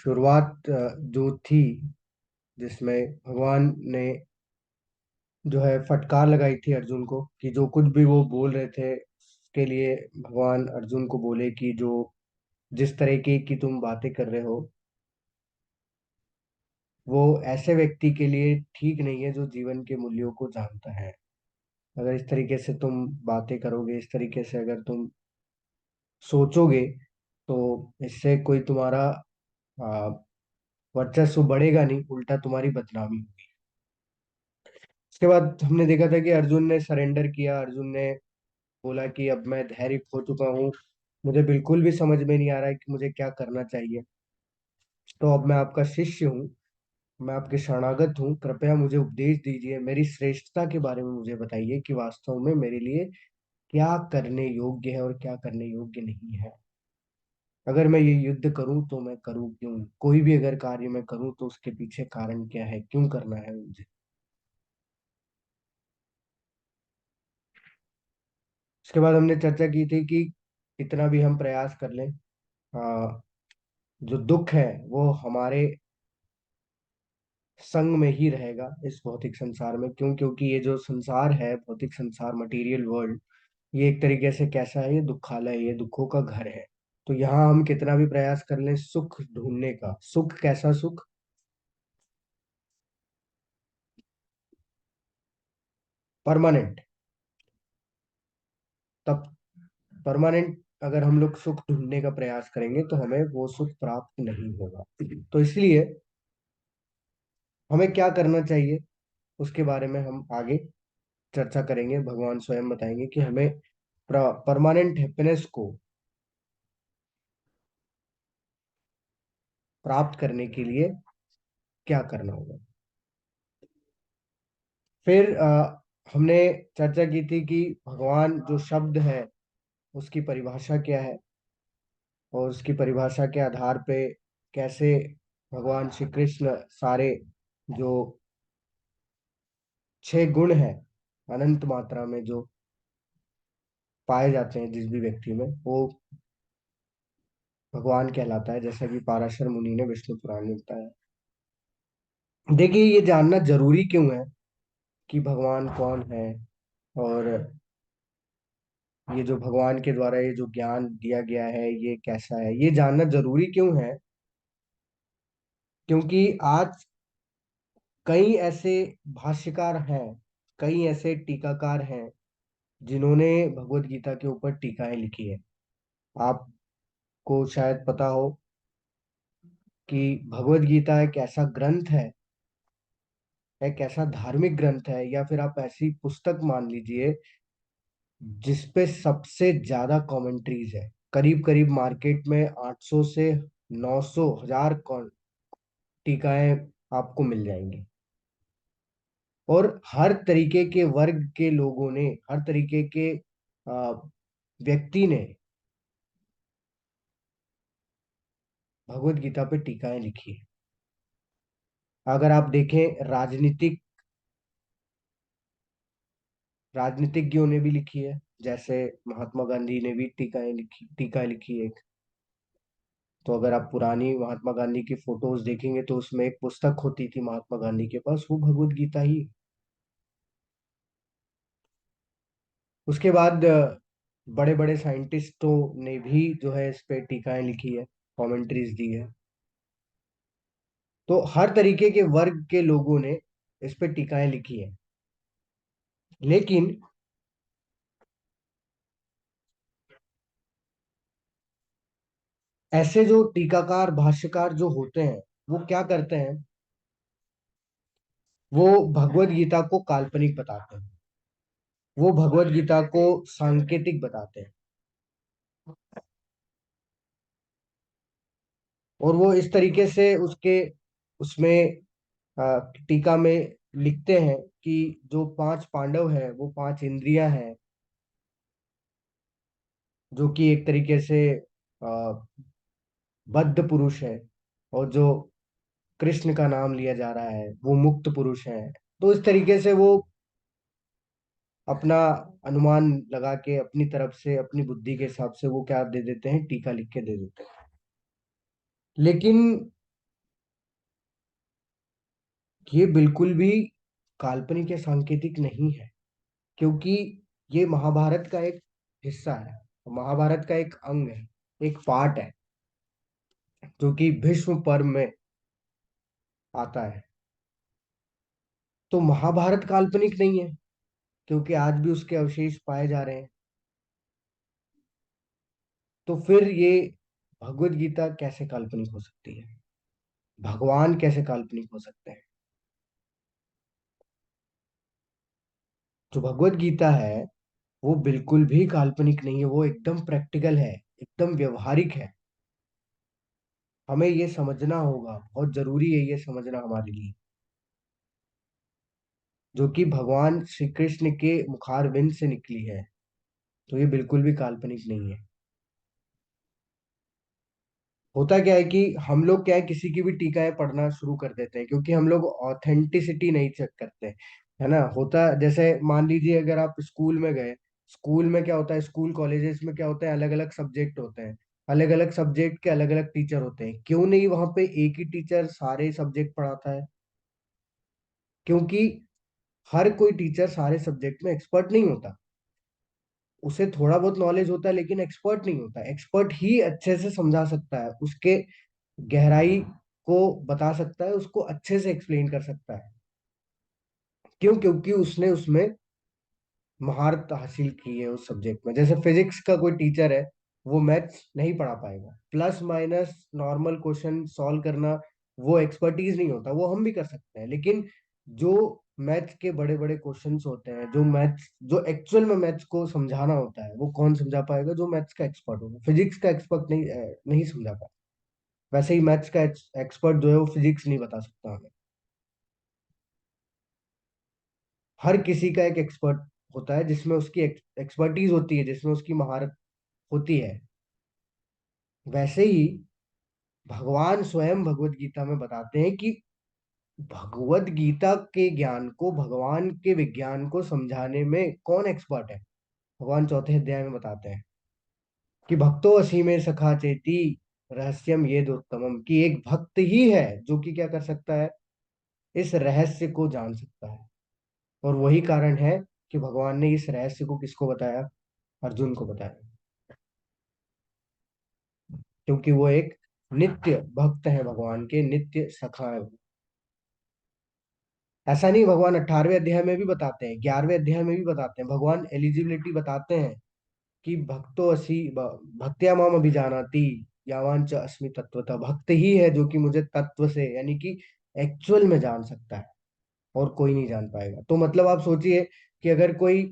शुरुआत जो थी, जिसमें भगवान ने जो है फटकार लगाई थी अर्जुन को कि जो कुछ भी वो बोल रहे थे उसके लिए भगवान अर्जुन को बोले कि जो जिस तरीके की तुम बातें कर रहे हो वो ऐसे व्यक्ति के लिए ठीक नहीं है जो जीवन के मूल्यों को जानता है। अगर इस तरीके से तुम बातें करोगे, इस तरीके से अगर तुम सोचोगे, तो इससे कोई तुम्हारा आ, वर्चस्व बढ़ेगा नहीं, उल्टा तुम्हारी बदनामी होगी। उसके बाद हमने देखा था कि अर्जुन ने सरेंडर किया। अर्जुन ने बोला कि अब मैं धैर्य खो चुका हूँ, मुझे बिल्कुल भी समझ में नहीं आ रहा है कि मुझे क्या करना चाहिए। तो अब मैं आपका शिष्य हूँ, मैं आपके शरणागत हूँ, कृपया मुझे उपदेश दीजिए, मेरी श्रेष्ठता के बारे में मुझे बताइए कि वास्तव में मेरे लिए क्या करने योग्य है और क्या करने योग्य नहीं है। अगर मैं ये युद्ध करूं तो मैं करूं क्यों, कोई भी अगर कार्य मैं करूं तो उसके पीछे कारण क्या है, क्यों करना है मुझे। उसके बाद हमने चर्चा की थी कि कितना भी हम प्रयास कर लें, आ, जो दुख है वो हमारे संग में ही रहेगा इस भौतिक संसार में। क्यों? क्योंकि ये जो संसार है, भौतिक संसार, मटेरियल वर्ल्ड, ये एक तरीके से कैसा है, ये दुखालय है, ये दुखों का घर है। तो यहाँ हम कितना भी प्रयास कर लें सुख ढूंढने का, सुख कैसा सुख? परमानेंट। तब परमानेंट अगर हम लोग सुख ढूंढने का प्रयास करेंगे तो हमें वो सुख प्राप्त नहीं होगा। तो इसलिए हमें क्या करना चाहिए, उसके बारे में हम आगे चर्चा करेंगे। भगवान स्वयं बताएंगे कि हमें परमानेंट हैप्पीनेस को प्राप्त करने के लिए क्या करना होगा। फिर हमने चर्चा की थी कि भगवान जो शब्द है उसकी परिभाषा क्या है, और उसकी परिभाषा के आधार पे कैसे भगवान श्री कृष्ण सारे जो 6 गुण हैं अनंत मात्रा में जो पाए जाते हैं जिस भी व्यक्ति में, वो भगवान कहलाता है, जैसा कि पाराशर मुनि ने विष्णु पुराण में बताया। देखिए, ये जानना जरूरी क्यों है कि भगवान कौन है, और ये जो भगवान के द्वारा ये जो ज्ञान दिया गया है ये कैसा है, ये जानना जरूरी क्यों है? क्योंकि आज कई ऐसे भाष्यकार हैं, कई ऐसे टीकाकार हैं जिन्होंने भगवत गीता के ऊपर टीकाएं लिखी है। आपको शायद पता हो कि भगवत गीता एक ऐसा ग्रंथ है, एक ऐसा धार्मिक ग्रंथ है, या फिर आप ऐसी पुस्तक मान लीजिए जिसपे सबसे ज्यादा कमेंट्रीज है। करीब करीब मार्केट में 800 से 900 हजार टीकाएं आपको मिल जाएंगी। और हर तरीके के वर्ग के लोगों ने, हर तरीके के व्यक्ति ने भगवत गीता पे टीकाएं लिखी है। अगर आप देखें, राजनीतिज्ञों ने भी लिखी है, जैसे महात्मा गांधी ने भी टीका लिखी है एक। तो अगर आप पुरानी महात्मा गांधी की फोटोज देखेंगे तो उसमें एक पुस्तक होती थी महात्मा गांधी के पास, वो भगवत गीता ही। उसके बाद बड़े बड़े साइंटिस्टों ने भी जो है इस पे टीकाएं लिखी है, कमेंट्रीज दी है। तो हर तरीके के वर्ग के लोगों ने इस पे टीकाएं लिखी है। लेकिन ऐसे जो टीकाकार भाष्यकार जो होते हैं, वो क्या करते हैं, वो भगवत गीता को काल्पनिक बताते हैं, वो भगवत गीता को सांकेतिक बताते हैं। और वो इस तरीके से उसके उसमें टीका में लिखते हैं कि जो 5 पांडव हैं वो 5 इंद्रियां हैं, जो कि एक तरीके से बद्ध पुरुष है, और जो कृष्ण का नाम लिया जा रहा है वो मुक्त पुरुष है। तो इस तरीके से वो अपना अनुमान लगा के अपनी तरफ से, अपनी बुद्धि के हिसाब से वो क्या दे देते हैं, टीका लिख के दे देते हैं। लेकिन ये बिल्कुल भी काल्पनिक या सांकेतिक नहीं है, क्योंकि ये महाभारत का एक हिस्सा है, महाभारत का एक अंग है, एक पार्ट है, जो कि भीष्म पर्व में आता है। तो महाभारत काल्पनिक नहीं है, क्योंकि आज भी उसके अवशेष पाए जा रहे हैं। तो फिर ये भगवत गीता कैसे काल्पनिक हो सकती है? भगवान कैसे काल्पनिक हो सकते हैं? जो भगवत गीता है वो बिल्कुल भी काल्पनिक नहीं है, वो एकदम प्रैक्टिकल है, एकदम व्यवहारिक है। हमें ये समझना होगा, बहुत जरूरी है ये समझना हमारे लिए, जो कि भगवान श्री कृष्ण के मुखारविंद से निकली है। तो ये बिल्कुल भी काल्पनिक नहीं है। होता क्या है कि हम लोग क्या है, किसी की भी टीकाएं पढ़ना शुरू कर देते हैं, क्योंकि हम लोग ऑथेंटिसिटी नहीं चेक करते, है ना। होता जैसे मान लीजिए अगर आप स्कूल में गए, स्कूल में क्या होता है, स्कूल कॉलेजेस में क्या होता है, अलग अलग सब्जेक्ट होते हैं, अलग अलग सब्जेक्ट के अलग अलग टीचर होते हैं। क्यों नहीं वहां पे एक ही टीचर सारे सब्जेक्ट पढ़ाता है? क्योंकि हर कोई टीचर सारे सब्जेक्ट में एक्सपर्ट नहीं होता। उसे थोड़ा बहुत नॉलेज होता है, लेकिन एक्सपर्ट नहीं होता। एक्सपर्ट ही अच्छे से समझा सकता है, उसके गहराई को बता सकता है, उसको अच्छे से एक्सप्लेन कर सकता है। क्यों? क्योंकि उसने उसमें महारत हासिल की है उस सब्जेक्ट में। जैसे फिजिक्स का कोई टीचर है, वो मैथ्स नहीं पढ़ा पाएगा, plus minus normal question solve करना वो एक्सपर्टीज नहीं होता, वो हम भी कर सकते हैं। लेकिन जो मैथ्स के बड़े बड़े क्वेश्चंस होते हैं, जो मैथ्स, जो एक्चुअल में मैथ्स को समझाना होता है, वो कौन समझा पाएगा? जो मैथ्स का एक्सपर्ट होगा। फिजिक्स का एक्सपर्ट नहीं समझा पाएगा। वैसे ही मैथ्स का एक्सपर्ट जो है वो फिजिक्स नहीं बता सकता हमें। हर किसी का एक एक्सपर्ट होता है, जिसमें उसकी एक्सपर्टीज होती है, जिसमें उसकी महारत होती है। वैसे ही भगवान स्वयं भगवत गीता में बताते हैं कि भगवत गीता के ज्ञान को, भगवान के विज्ञान को समझाने में कौन एक्सपर्ट है। भगवान चौथे अध्याय में बताते हैं कि भक्तो असी में सखा चेती रहस्यम ये दोत्तमम, कि एक भक्त ही है जो कि क्या कर सकता है, इस रहस्य को जान सकता है। और वही कारण है कि भगवान ने इस रहस्य को किसको बताया? अर्जुन को बताया, क्योंकि वो एक नित्य भक्त है, भगवान के नित्य सखा है। ऐसा नहीं, भगवान 18वें अध्याय में भी बताते हैं, 11वें अध्याय में भी बताते हैं, भगवान एलिजिबिलिटी बताते हैं कि भक्तो असी भक्त्या माम अभिजानाति यावान च अस्मि तत्वतः, भक्त ही है जो कि मुझे तत्व से, यानी कि एक्चुअल में जान सकता है, और कोई नहीं जान पाएगा। तो मतलब आप सोचिए कि अगर कोई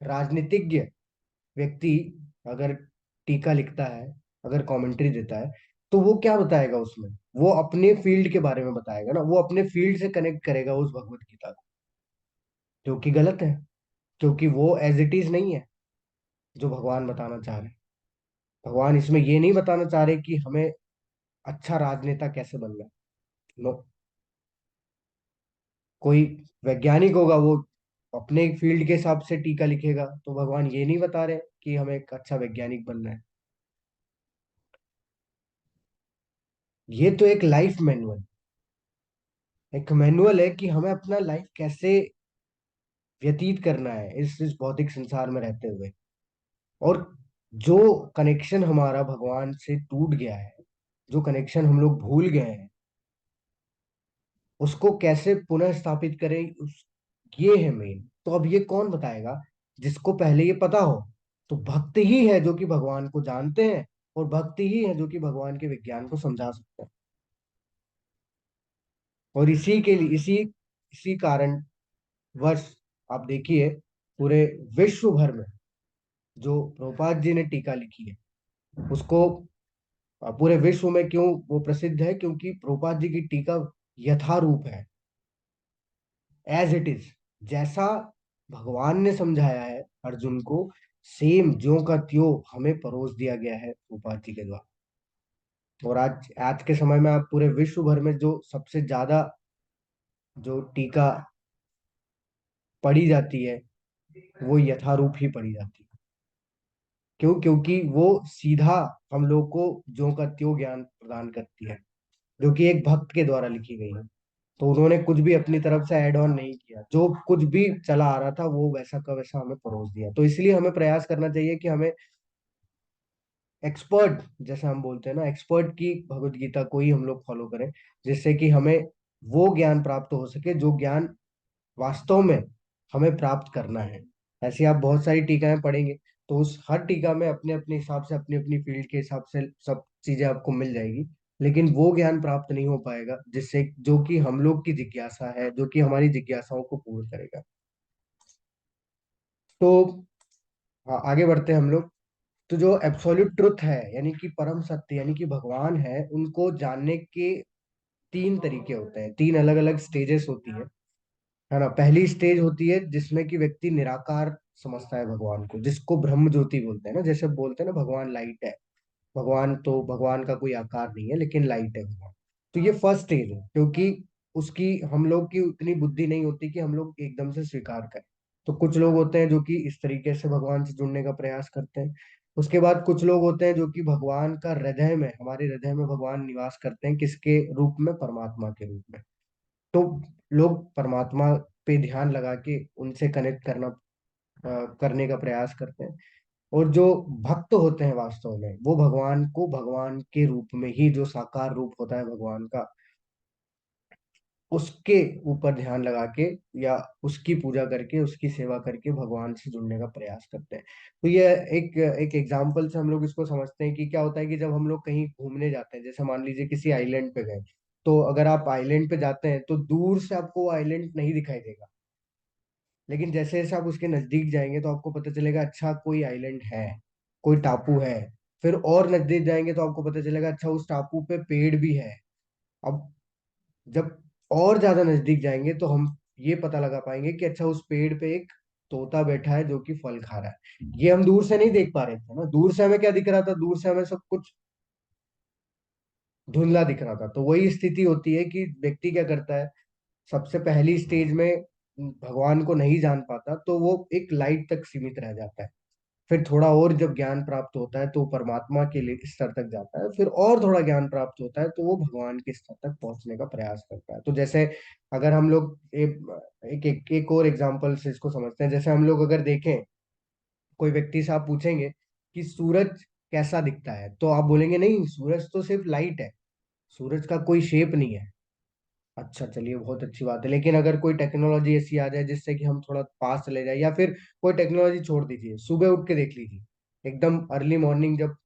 राजनीतिज्ञ व्यक्ति अगर टीका लिखता है, अगर कमेंट्री देता है, तो वो क्या बताएगा उसमें? वो अपने फील्ड के बारे में बताएगा ना, वो अपने फील्ड से कनेक्ट करेगा उस भगवत गीता को, जो कि गलत है, क्योंकि वो एज इट इज नहीं है जो भगवान बताना चाह रहे हैं। भगवान इसमें ये नहीं बताना चाह रहे कि हमें अच्छा राजनेता कैसे बनना है। नो, कोई वैज्ञानिक होगा, वो अपने फील्ड के हिसाब से टीका लिखेगा, तो भगवान ये नहीं बता रहे कि हमें एक अच्छा वैज्ञानिक बनना है। ये तो एक लाइफ मैनुअल, एक मैनुअल है कि हमें अपना लाइफ कैसे व्यतीत करना है इस भौतिक संसार में रहते हुए। और जो कनेक्शन हमारा भगवान से टूट गया है, जो कनेक्शन हम लोग भूल गए हैं, उसको कैसे पुनः स्थापित करें, ये है मेन। तो अब ये कौन बताएगा? जिसको पहले ये पता हो। तो भक्त ही है जो कि भगवान को जानते हैं, और भक्त ही है जो कि भगवान के विज्ञान को समझा सकते हैं। और इसी के लिए, इसी इसी कारण वर्ष आप देखिए, पूरे विश्व भर में जो प्रभुपाद जी ने टीका लिखी है, उसको पूरे विश्व में क्यों वो प्रसिद्ध है? क्योंकि प्रभुपाद जी की टीका यथारूप है, एज इट इज, जैसा भगवान ने समझाया है अर्जुन को, सेम ज्यों का त्यों हमें परोस दिया गया है प्रभुपाद जी के द्वारा। और आज आज के समय में आप पूरे विश्व भर में जो सबसे ज्यादा जो टीका पढ़ी जाती है, वो यथारूप ही पढ़ी जाती है। क्यों? क्योंकि वो सीधा हम लोग को ज्यों का त्यों ज्ञान प्रदान करती है, जो कि एक भक्त के द्वारा लिखी गई है। तो उन्होंने कुछ भी अपनी तरफ से ऐड ऑन नहीं किया, जो कुछ भी चला आ रहा था वो वैसा का वैसा हमें परोस दिया। तो इसलिए हमें प्रयास करना चाहिए कि हमें एक्सपर्ट, जैसे हम बोलते हैं ना, एक्सपर्ट की भगवत गीता को ही हम लोग फॉलो करें, जिससे कि हमें वो ज्ञान प्राप्त हो सके जो ज्ञान वास्तव में हमें प्राप्त करना है। ऐसी आप बहुत सारी टीकाएं पढ़ेंगे, तो उस हर टीका में अपने अपने हिसाब से, अपनी अपनी फील्ड के हिसाब से सब चीजें आपको मिल जाएगी, लेकिन वो ज्ञान प्राप्त नहीं हो पाएगा जिससे, जो कि हम लोग की जिज्ञासा है, जो कि हमारी जिज्ञासाओं को पूर्ण करेगा। तो हाँ, आगे बढ़ते हैं हम लोग। तो जो एब्सोल्यूट ट्रुथ है, यानी कि परम सत्य, यानी कि भगवान है, उनको जानने के तीन तरीके होते हैं, तीन अलग अलग स्टेजेस होती है ना। पहली स्टेज होती है जिसमें कि व्यक्ति निराकार समझता है भगवान को, जिसको ब्रह्म ज्योति बोलते हैं ना, जैसे बोलते हैं ना भगवान लाइट है। भगवान तो, भगवान का कोई आकार नहीं है लेकिन लाइट है भगवान। तो ये फर्स्ट स्टेज है, क्योंकि उसकी, हम लोग की उतनी बुद्धि नहीं होती कि हम लोग एकदम से स्वीकार करें। तो कुछ लोग होते हैं जो कि इस तरीके से भगवान से जुड़ने का प्रयास करते हैं। उसके बाद कुछ लोग होते हैं जो कि भगवान का हृदय में, हमारे हृदय में भगवान निवास करते हैं, किसके रूप में? परमात्मा के रूप में। तो लोग परमात्मा पे ध्यान लगा के उनसे कनेक्ट करने का प्रयास करते हैं। और जो भक्त होते हैं वास्तव में, वो भगवान को भगवान के रूप में ही, जो साकार रूप होता है भगवान का, उसके ऊपर ध्यान लगा के या उसकी पूजा करके, उसकी सेवा करके भगवान से जुड़ने का प्रयास करते हैं। तो ये एक एक एग्जाम्पल से हम लोग इसको समझते हैं कि क्या होता है कि जब हम लोग कहीं घूमने जाते हैं, जैसे मान लीजिए किसी आइलैंड पे गए, तो अगर आप आइलैंड पे जाते हैं तो दूर से आपको वो आइलैंड नहीं दिखाई देगा, लेकिन जैसे जैसे आप उसके नजदीक जाएंगे तो आपको पता चलेगा अच्छा कोई आइलैंड है, कोई टापू है। फिर और नजदीक जाएंगे तो आपको पता चलेगा अच्छा उस टापू पे पेड़ भी है। अब जब और ज्यादा नजदीक जाएंगे तो हम ये पता लगा पाएंगे कि अच्छा उस पेड़ पे एक तोता बैठा है जो कि फल खा रहा है। ये हम दूर से नहीं देख पा रहे थे ना, दूर से हमें क्या दिख रहा था? दूर से हमें सब कुछ धुंधला दिख रहा था। तो वही स्थिति होती है कि व्यक्ति क्या करता है, सबसे पहली स्टेज में भगवान को नहीं जान पाता तो वो एक लाइट तक सीमित रह जाता है। फिर थोड़ा और जब ज्ञान प्राप्त होता है तो वो परमात्मा के लिए स्तर तक जाता है, फिर और थोड़ा ज्ञान प्राप्त होता है तो वो भगवान के स्तर तक पहुंचने का प्रयास करता है। तो जैसे अगर हम लोग एक और एग्जांपल से इसको समझते हैं, जैसे हम लोग अगर देखें, कोई व्यक्ति से आप पूछेंगे कि सूरज कैसा दिखता है, तो आप बोलेंगे नहीं, सूरज तो सिर्फ लाइट है, सूरज का कोई शेप नहीं है। अच्छा, चलिए, बहुत अच्छी बात है। लेकिन अगर कोई टेक्नोलॉजी ऐसी आ जाए जिससे कि हम थोड़ा पास चले जाए, या फिर कोई टेक्नोलॉजी छोड़ दीजिए, सुबह उठ के देख लीजिए, एकदम अर्ली मॉर्निंग जब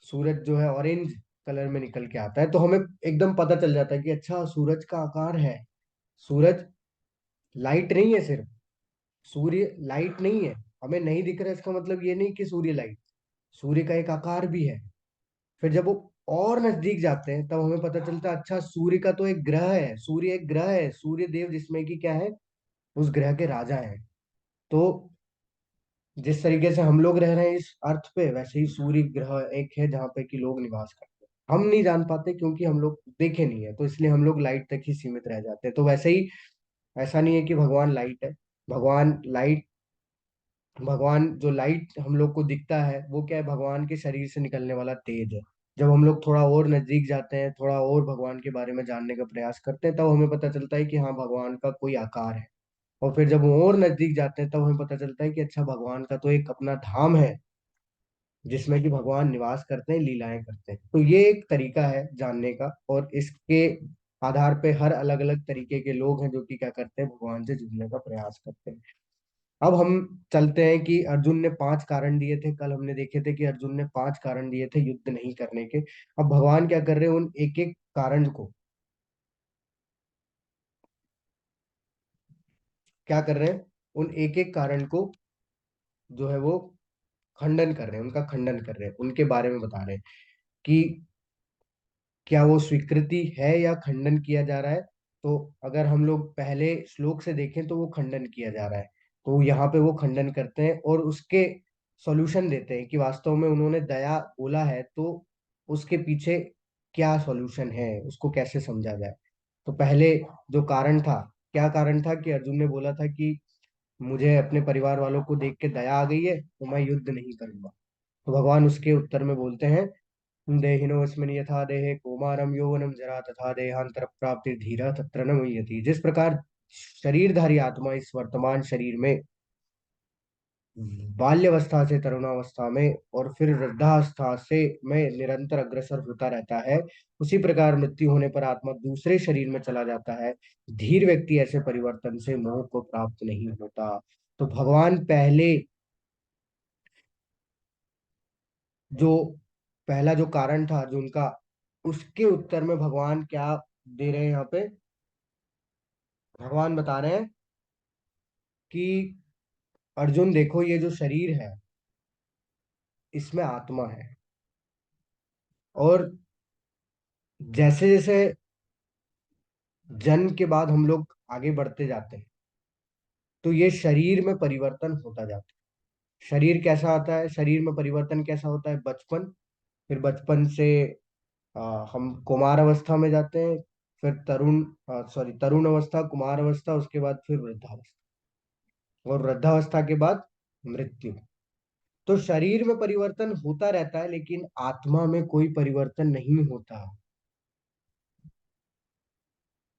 सूरज जो है ऑरेंज कलर में निकल के आता है, तो हमें एकदम पता चल जाता है कि अच्छा सूरज का आकार है। सूरज लाइट नहीं है सिर्फ, सूर्य लाइट नहीं है, हमें नहीं दिख रहा, इसका मतलब ये नहीं कि सूर्य लाइट, सूर्य का एक आकार भी है। फिर जब वो और नजदीक जाते हैं तब हमें पता चलता है अच्छा सूर्य का तो एक ग्रह है, सूर्य एक ग्रह है, सूर्य देव जिसमें कि क्या है, उस ग्रह के राजा हैं। तो जिस तरीके से हम लोग रह रहे हैं इस अर्थ पे, वैसे ही सूर्य ग्रह एक है जहाँ पे कि लोग निवास करते हैं। हम नहीं जान पाते क्योंकि हम लोग देखे नहीं है, तो इसलिए हम लोग लाइट तक ही सीमित रह जाते हैं। तो वैसे ही ऐसा नहीं है कि भगवान लाइट है। भगवान लाइट, भगवान जो लाइट हम लोग को दिखता है वो क्या है? भगवान के शरीर से निकलने वाला तेज है। जब हम लोग थोड़ा और नजदीक जाते हैं, थोड़ा और भगवान के बारे में जानने का प्रयास करते हैं, तब हमें पता चलता है कि हाँ, भगवान का कोई आकार है। और फिर जब वो और नजदीक जाते हैं तब हमें पता चलता है कि अच्छा भगवान का तो एक अपना धाम है जिसमें कि भगवान निवास करते हैं, लीलाएं करते हैं। तो ये एक तरीका है जानने का, और इसके आधार पे हर अलग अलग तरीके के लोग हैं जो कि क्या करते हैं, भगवान से जुड़ने का प्रयास करते हैं। अब हम चलते हैं कि अर्जुन ने 5 कारण दिए थे, कल हमने देखे थे कि अर्जुन ने 5 कारण दिए थे युद्ध नहीं करने के। अब भगवान क्या कर रहे हैं, उन एक एक कारण को, क्या कर रहे हैं, उन एक एक कारण को जो है वो खंडन कर रहे हैं, उनका खंडन कर रहे हैं, उनके बारे में बता रहे हैं कि क्या वो स्वीकृति है या खंडन किया जा रहा है। तो अगर हम लोग पहले श्लोक से देखें तो वो खंडन किया जा रहा है, तो यहाँ पे वो खंडन करते हैं और उसके सॉल्यूशन देते हैं कि वास्तव में उन्होंने दया बोला है तो उसके पीछे क्या सॉल्यूशन है, उसको कैसे समझा जाए। तो पहले जो कारण था, क्या कारण था कि अर्जुन ने बोला था कि मुझे अपने परिवार वालों को देख के दया आ गई है तो मैं युद्ध नहीं करूंगा। तो भगवान उसके उत्तर में बोलते हैं देहिनोऽस्मिन् यथा देहे कौमारं यौवनं जरा तथा देहांतर प्राप्ति धीरा तत्र न मुह्यति। जिस प्रकार शरीरधारी आत्मा इस वर्तमान शरीर में बाल्यावस्था से तरुणावस्था में और फिर वृद्धावस्था से में निरंतर अग्रसर होता रहता है, उसी प्रकार मृत्यु होने पर आत्मा दूसरे शरीर में चला जाता है। धीर व्यक्ति ऐसे परिवर्तन से मोह को प्राप्त नहीं होता। तो भगवान पहले जो पहला जो कारण था अर्जुन का, उसके उत्तर में भगवान क्या दे रहे हैं यहाँ पे? भगवान बता रहे हैं कि अर्जुन देखो, ये जो शरीर है इसमें आत्मा है, और जैसे जैसे जन्म के बाद हम लोग आगे बढ़ते जाते हैं तो ये शरीर में परिवर्तन होता जाता है। शरीर कैसा आता है, शरीर में परिवर्तन कैसा होता है? बचपन, फिर बचपन से हम कुमार अवस्था में जाते हैं, फिर तरुण अवस्था, कुमार अवस्था, उसके बाद फिर वृद्धावस्था, और वृद्धावस्था के बाद मृत्यु। तो शरीर में परिवर्तन होता रहता है लेकिन आत्मा में कोई परिवर्तन नहीं होता।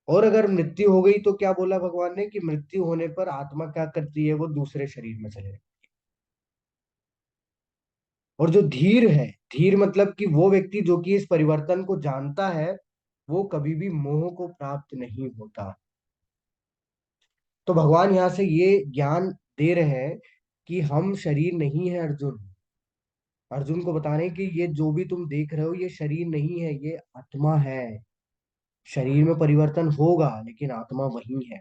और अगर मृत्यु हो गई तो क्या बोला भगवान ने कि मृत्यु होने पर आत्मा क्या करती है? वो दूसरे शरीर में चले जाती है। और जो धीर है, धीर मतलब कि वो व्यक्ति जो कि इस परिवर्तन को जानता है, वो कभी भी मोह को प्राप्त नहीं होता। तो भगवान यहाँ से ये ज्ञान दे रहे हैं कि हम शरीर नहीं है अर्जुन। अर्जुन को बता रहे हैं कि ये जो भी तुम देख रहे हो ये शरीर नहीं है, ये आत्मा है। शरीर में परिवर्तन होगा लेकिन आत्मा वही है।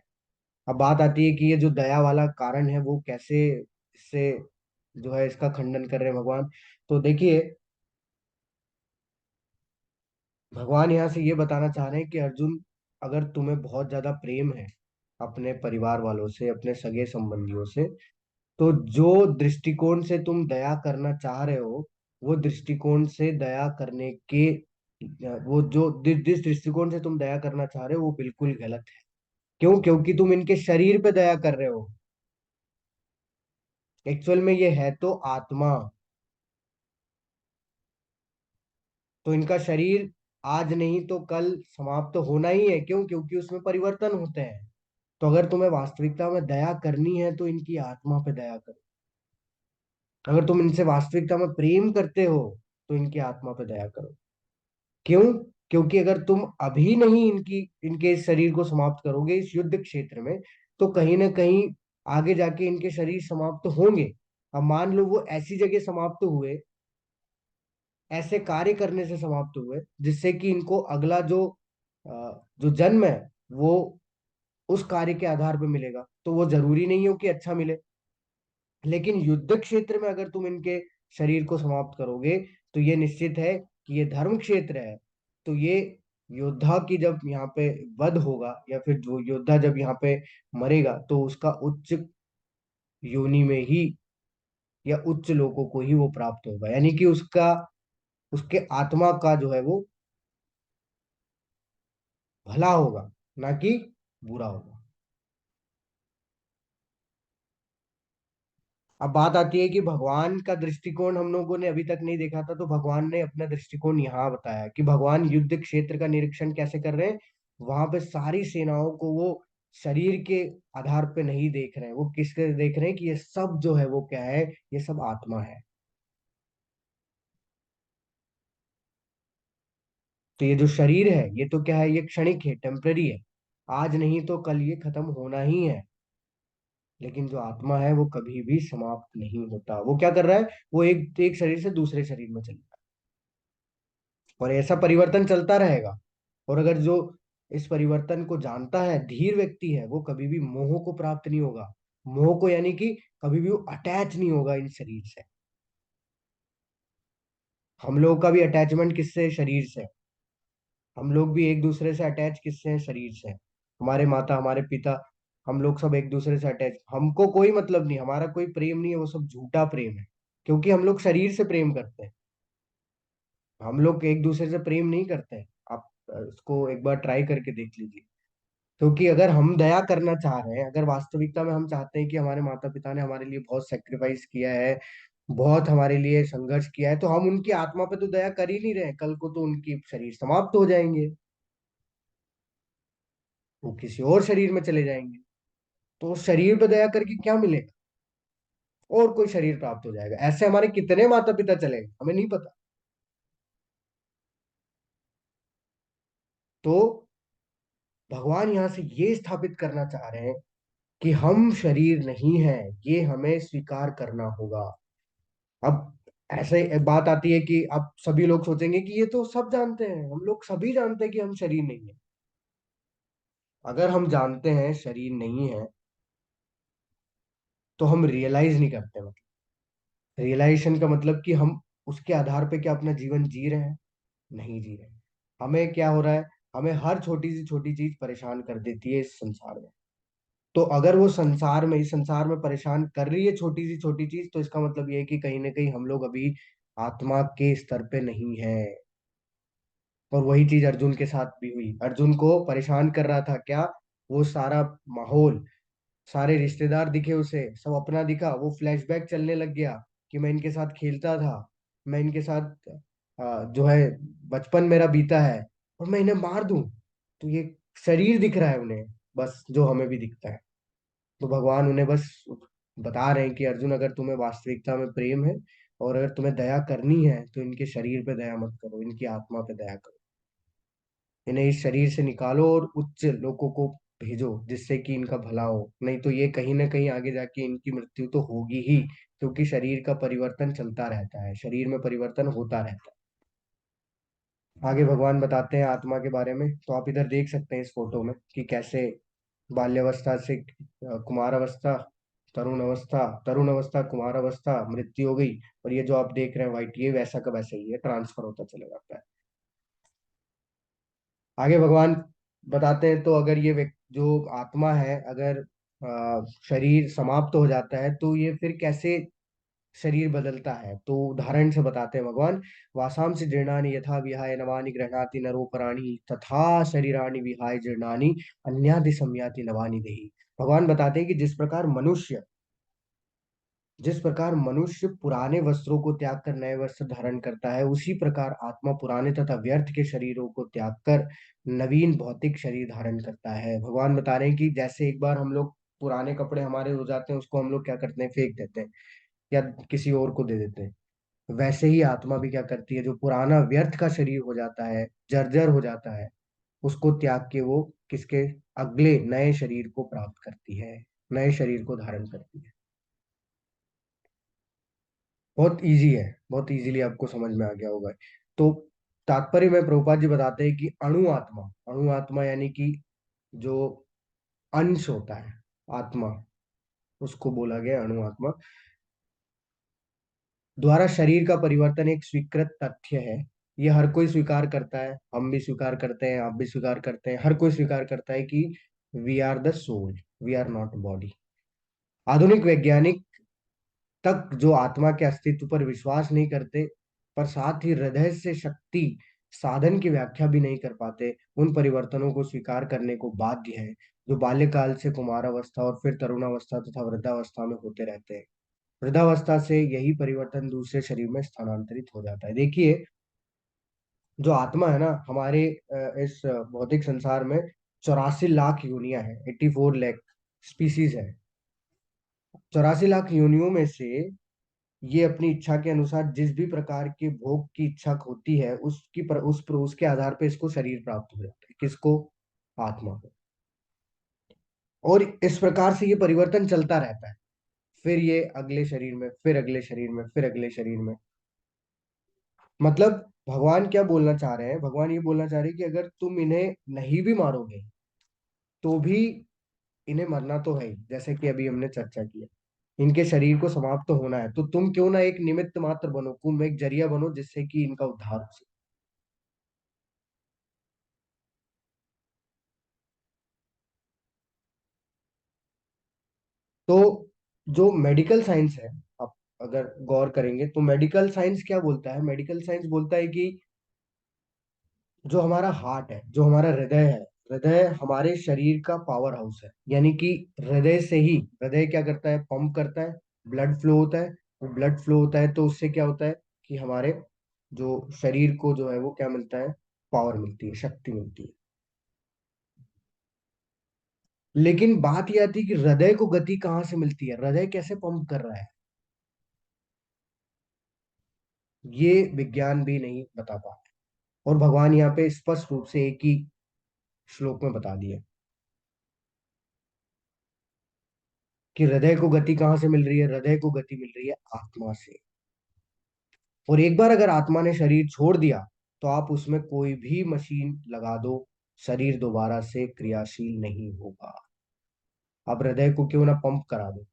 अब बात आती है कि ये जो दया वाला कारण है वो कैसे इससे जो है इसका खंडन कर रहे हैं भगवान। तो देखिए, भगवान यहाँ से ये बताना चाह रहे हैं कि अर्जुन, अगर तुम्हें बहुत ज्यादा प्रेम है अपने परिवार वालों से, अपने सगे संबंधियों से, तो जो दृष्टिकोण से तुम दया करना चाह रहे हो, वो दृष्टिकोण से दया करने के वो जो जिस दृष्टिकोण से तुम दया करना चाह रहे हो वो बिल्कुल गलत है। क्यों? क्योंकि तुम इनके शरीर पे दया कर रहे हो। एक्चुअल में ये है तो आत्मा। तो इनका शरीर आज नहीं तो कल समाप्त तो होना ही है। क्यों? क्योंकि उसमें परिवर्तन होते हैं। तो अगर तुम्हें वास्तविकता में दया करनी है तो इनकी आत्मा पे दया करो। अगर तुम इनसे वास्तविकता में प्रेम करते हो तो इनकी आत्मा पे दया करो। क्यों? क्योंकि अगर तुम अभी नहीं इनके इस शरीर को समाप्त करोगे इस युद्ध क्षेत्र में, तो कहीं ना कहीं आगे जाके इनके शरीर समाप्त होंगे। अब मान लो वो ऐसी जगह समाप्त हुए, ऐसे कार्य करने से समाप्त हुए जिससे कि इनको अगला जो जन्म है वो उस कार्य के आधार पर मिलेगा, तो वो जरूरी नहीं हो कि अच्छा मिले। लेकिन युद्ध क्षेत्र में अगर तुम इनके शरीर को समाप्त करोगे तो ये निश्चित है कि ये धर्म क्षेत्र है। तो ये योद्धा की जब यहाँ पे वध होगा, या फिर जो योद्धा जब यहाँ पे मरेगा, तो उसका उच्च योनि में ही या उच्च लोगों को ही वो प्राप्त होगा। यानी कि उसका उसके आत्मा का जो है वो भला होगा, ना कि बुरा होगा। अब बात आती है कि भगवान का दृष्टिकोण हम लोगों ने अभी तक नहीं देखा था, तो भगवान ने अपना दृष्टिकोण यहाँ बताया कि भगवान युद्ध क्षेत्र का निरीक्षण कैसे कर रहे हैं। वहां पे सारी सेनाओं को वो शरीर के आधार पे नहीं देख रहे हैं, वो किसके देख रहे हैं कि ये सब जो है वो क्या है? ये सब आत्मा है। तो ये जो शरीर है ये तो क्या है? ये क्षणिक है, टेम्पररी है। आज नहीं तो कल ये खत्म होना ही है। लेकिन जो आत्मा है वो कभी भी समाप्त नहीं होता। वो क्या कर रहा है? वो एक एक शरीर से दूसरे शरीर में चल रहा है, और ऐसा परिवर्तन चलता रहेगा। और अगर जो इस परिवर्तन को जानता है, धीर व्यक्ति है, वो कभी भी मोह को प्राप्त नहीं होगा। मोह को यानी कि कभी भी वो अटैच नहीं होगा इन शरीर से। हम लोगों का भी अटैचमेंट किससे? शरीर से। हम लोग भी एक दूसरे से अटैच किससे हैं? शरीर से। हमारे माता, हमारे पिता, हम लोग सब एक दूसरे से अटैच। हमको कोई मतलब नहीं, हमारा कोई प्रेम नहीं है, वो सब झूठा प्रेम है। क्योंकि हम लोग शरीर से प्रेम करते हैं। हम लोग एक दूसरे से प्रेम नहीं करते हैं। आप इसको एक बार ट्राई करके देख लीजिए। क्योंकि अगर हम दया करना चाह रहे हैं, अगर वास्तविकता में हम चाहते हैं कि हमारे माता पिता ने हमारे लिए बहुत सेक्रीफाइस किया है, बहुत हमारे लिए संघर्ष किया है, तो हम उनकी आत्मा पे तो दया कर ही नहीं रहे, कल को तो उनकी शरीर समाप्त हो जाएंगे, वो किसी और शरीर में चले जाएंगे। तो उस शरीर पे दया करके क्या मिलेगा? और कोई शरीर प्राप्त हो जाएगा। ऐसे हमारे कितने माता पिता चले गए, हमें नहीं पता। तो भगवान यहाँ से ये स्थापित करना चाह रहे हैं कि हम शरीर नहीं है, ये हमें स्वीकार करना होगा। अब ऐसे एक बात आती है कि अब सभी लोग सोचेंगे कि ये तो सब जानते हैं, हम लोग सभी जानते हैं कि हम शरीर नहीं है। अगर हम जानते हैं शरीर नहीं है, तो हम रियलाइज नहीं करते। मतलब रियलाइजेशन का मतलब कि हम उसके आधार पे क्या अपना जीवन जी रहे हैं? नहीं जी रहे। हमें क्या हो रहा है? हमें हर छोटी सी छोटी चीज परेशान कर देती है इस संसार में। तो अगर वो संसार में, इस संसार में परेशान कर रही है छोटी सी छोटी चीज, तो इसका मतलब ये है कि कहीं ना कहीं हम लोग अभी आत्मा के स्तर पे नहीं है। और वही चीज अर्जुन के साथ भी हुई। अर्जुन को परेशान कर रहा था क्या? वो सारा माहौल, सारे रिश्तेदार दिखे उसे, सब अपना दिखा, वो फ्लैशबैक चलने लग गया कि मैं इनके साथ खेलता था, मैं इनके साथ जो है बचपन मेरा बीता है, और मैं इन्हें मार दूं। तो ये शरीर दिख रहा है उन्हें, बस जो हमें भी दिखता है। तो भगवान उन्हें बस बता रहे हैं कि अर्जुन, अगर तुम्हें वास्तविकता में प्रेम है और अगर तुम्हें दया करनी है, तो इनके शरीर पे दया मत करो, इनकी आत्मा पे दया करो। इन्हें इस शरीर से निकालो और उच्च लोकों को भेजो, जिससे कि इनका भला हो। नहीं तो ये कहीं ना कहीं आगे जाके इनकी मृत्यु तो होगी ही, क्योंकि शरीर का परिवर्तन चलता रहता है, शरीर में परिवर्तन होता रहता है। आगे भगवान बताते हैं आत्मा के बारे में, तो आप इधर देख सकते हैं इस फोटो में कि कैसे बाल्यावस्था से कुमार अवस्था, तरुण अवस्था, कुमार अवस्था, मृत्यु हो गई। और ये जो आप देख रहे हैं व्हाइट, ये वैसा का वैसा ही है, ट्रांसफर होता चला जाता है। आगे भगवान बताते हैं, तो अगर ये जो आत्मा है, अगर शरीर समाप्त हो जाता है, तो ये फिर कैसे शरीर बदलता है? तो उदाहरण से बताते हैं भगवान। वासांस से जीर्णानि यथा विहाय नवानि गृह्णाति नरोपराणि तथा शरीराणि विहाय जीर्णानि अन्यादि संयाति नवानि देहि। भगवान बताते हैं कि जिस प्रकार मनुष्य पुराने वस्त्रों को त्याग कर नए वस्त्र धारण करता है, उसी प्रकार आत्मा पुराने तथा व्यर्थ के शरीरों को त्याग कर नवीन भौतिक शरीर धारण करता है। भगवान बता रहे हैं कि जैसे एक बार हम लोग, पुराने कपड़े हमारे हो जाते हैं, उसको हम लोग क्या करते हैं, फेंक देते हैं या किसी और को दे देते हैं। वैसे ही आत्मा भी क्या करती है, जो पुराना व्यर्थ का शरीर हो जाता है, जर्जर हो जाता है, उसको त्याग के वो किसके, अगले नए शरीर को प्राप्त करती है, नए शरीर को धारण करती है। बहुत इजी है, बहुत इजीली आपको समझ में आ गया होगा। तो तात्पर्य में प्रभुपाद जी बताते हैं कि अणु आत्मा यानी कि जो अंश होता है आत्मा, उसको बोला गया अणु आत्मा द्वारा शरीर का परिवर्तन एक स्वीकृत तथ्य है। ये हर कोई स्वीकार करता है, हम भी स्वीकार करते हैं, आप भी स्वीकार करते हैं, हर कोई स्वीकार करता है कि we are the soul, we are not body. आधुनिक वैज्ञानिक तक जो आत्मा के अस्तित्व पर विश्वास नहीं करते, पर साथ ही हृदय से शक्ति साधन की व्याख्या भी नहीं कर पाते, उन परिवर्तनों को स्वीकार करने को बाध्य है, जो बाल्यकाल से कुमारावस्था और फिर तरुणावस्था तथा वृद्धावस्था में होते रहते हैं। वृद्धावस्था से यही परिवर्तन दूसरे शरीर में स्थानांतरित हो जाता है। देखिए, जो आत्मा है ना हमारे इस भौतिक संसार में 84 लाख योनियां है, 84 लाख स्पीसीज है। 84 लाख योनियों में से ये अपनी इच्छा के अनुसार जिस भी प्रकार के भोग की इच्छा होती है, उसके आधार पे इसको शरीर प्राप्त हो जाता है। किसको? आत्मा को। और इस प्रकार से ये परिवर्तन चलता रहता है, फिर ये अगले शरीर में, फिर अगले शरीर में, फिर अगले शरीर में। मतलब भगवान क्या बोलना चाह रहे हैं? भगवान ये बोलना चाह रहे हैं कि अगर तुम इन्हें नहीं भी मारोगे, तो भी इन्हें मरना तो है ही, जैसे कि अभी हमने चर्चा किया। इनके शरीर को समाप्त तो होना है, तो तुम क्यों ना एक निमित्त मात्र बनो, तुम एक जरिया बनो, जिससे कि इनका उद्धार हो सके। तो जो मेडिकल साइंस है, आप अगर गौर करेंगे तो मेडिकल साइंस क्या बोलता है? मेडिकल साइंस बोलता है कि जो हमारा हार्ट है, जो हमारा हृदय है, हृदय हमारे शरीर का पावर हाउस है। यानी कि हृदय से ही, हृदय क्या करता है? पंप करता है, ब्लड फ्लो होता है, वो ब्लड फ्लो होता है तो उससे क्या होता है कि हमारे जो शरीर को जो है वो क्या मिलता है, पावर मिलती है, शक्ति मिलती है। लेकिन बात यह आती है कि हृदय को गति कहाँ से मिलती है, हृदय कैसे पंप कर रहा है, ये विज्ञान भी नहीं बता पा। और भगवान यहाँ पे स्पष्ट रूप से एक ही श्लोक में बता दिया कि हृदय को गति कहाँ से मिल रही है, हृदय को गति मिल रही है आत्मा से। और एक बार अगर आत्मा ने शरीर छोड़ दिया तो आप उसमें कोई भी मशीन लगा दो, शरीर दोबारा से क्रियाशील नहीं होगा। आप हृदय को क्यों ना पंप करा दो,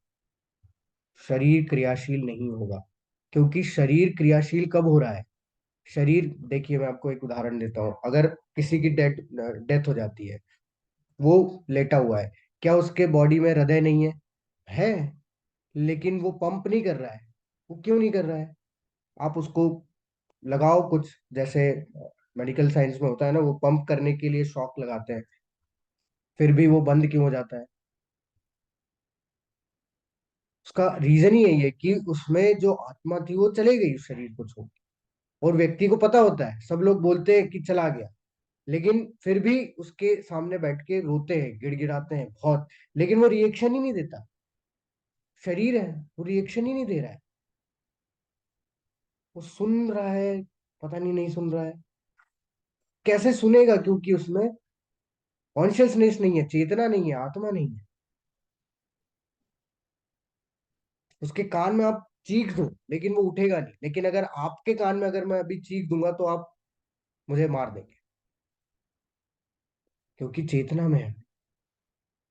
शरीर क्रियाशील नहीं होगा। क्योंकि शरीर क्रियाशील कब हो रहा है, शरीर, देखिए मैं आपको एक उदाहरण देता हूँ। अगर किसी की डेथ डेथ हो जाती है, वो लेटा हुआ है, क्या उसके बॉडी में हृदय नहीं है? लेकिन वो पंप नहीं कर रहा है। वो क्यों नहीं कर रहा है? आप उसको लगाओ कुछ, जैसे मेडिकल साइंस में होता है ना, वो पंप करने के लिए शॉक लगाते हैं, फिर भी वो बंद क्यों हो जाता है? उसका रीजन ही यही है कि उसमें जो आत्मा थी वो चले गई उस शरीर को छोड़। और व्यक्ति को पता होता है, सब लोग बोलते हैं कि चला गया, लेकिन फिर भी उसके सामने बैठ के रोते हैं, गिड़गिड़ाते हैं बहुत, लेकिन वो रिएक्शन ही नहीं देता। शरीर है, वो रिएक्शन ही नहीं दे रहा है। वो सुन रहा है, पता नहीं, नहीं सुन रहा है। कैसे सुनेगा? क्योंकि उसमें कॉन्शियसनेस नहीं है, चेतना नहीं है, आत्मा नहीं है। उसके कान में आप चीख दो लेकिन वो उठेगा नहीं, लेकिन अगर आपके कान में अगर मैं अभी चीख दूंगा तो आप मुझे मार देंगे, क्योंकि चेतना में है।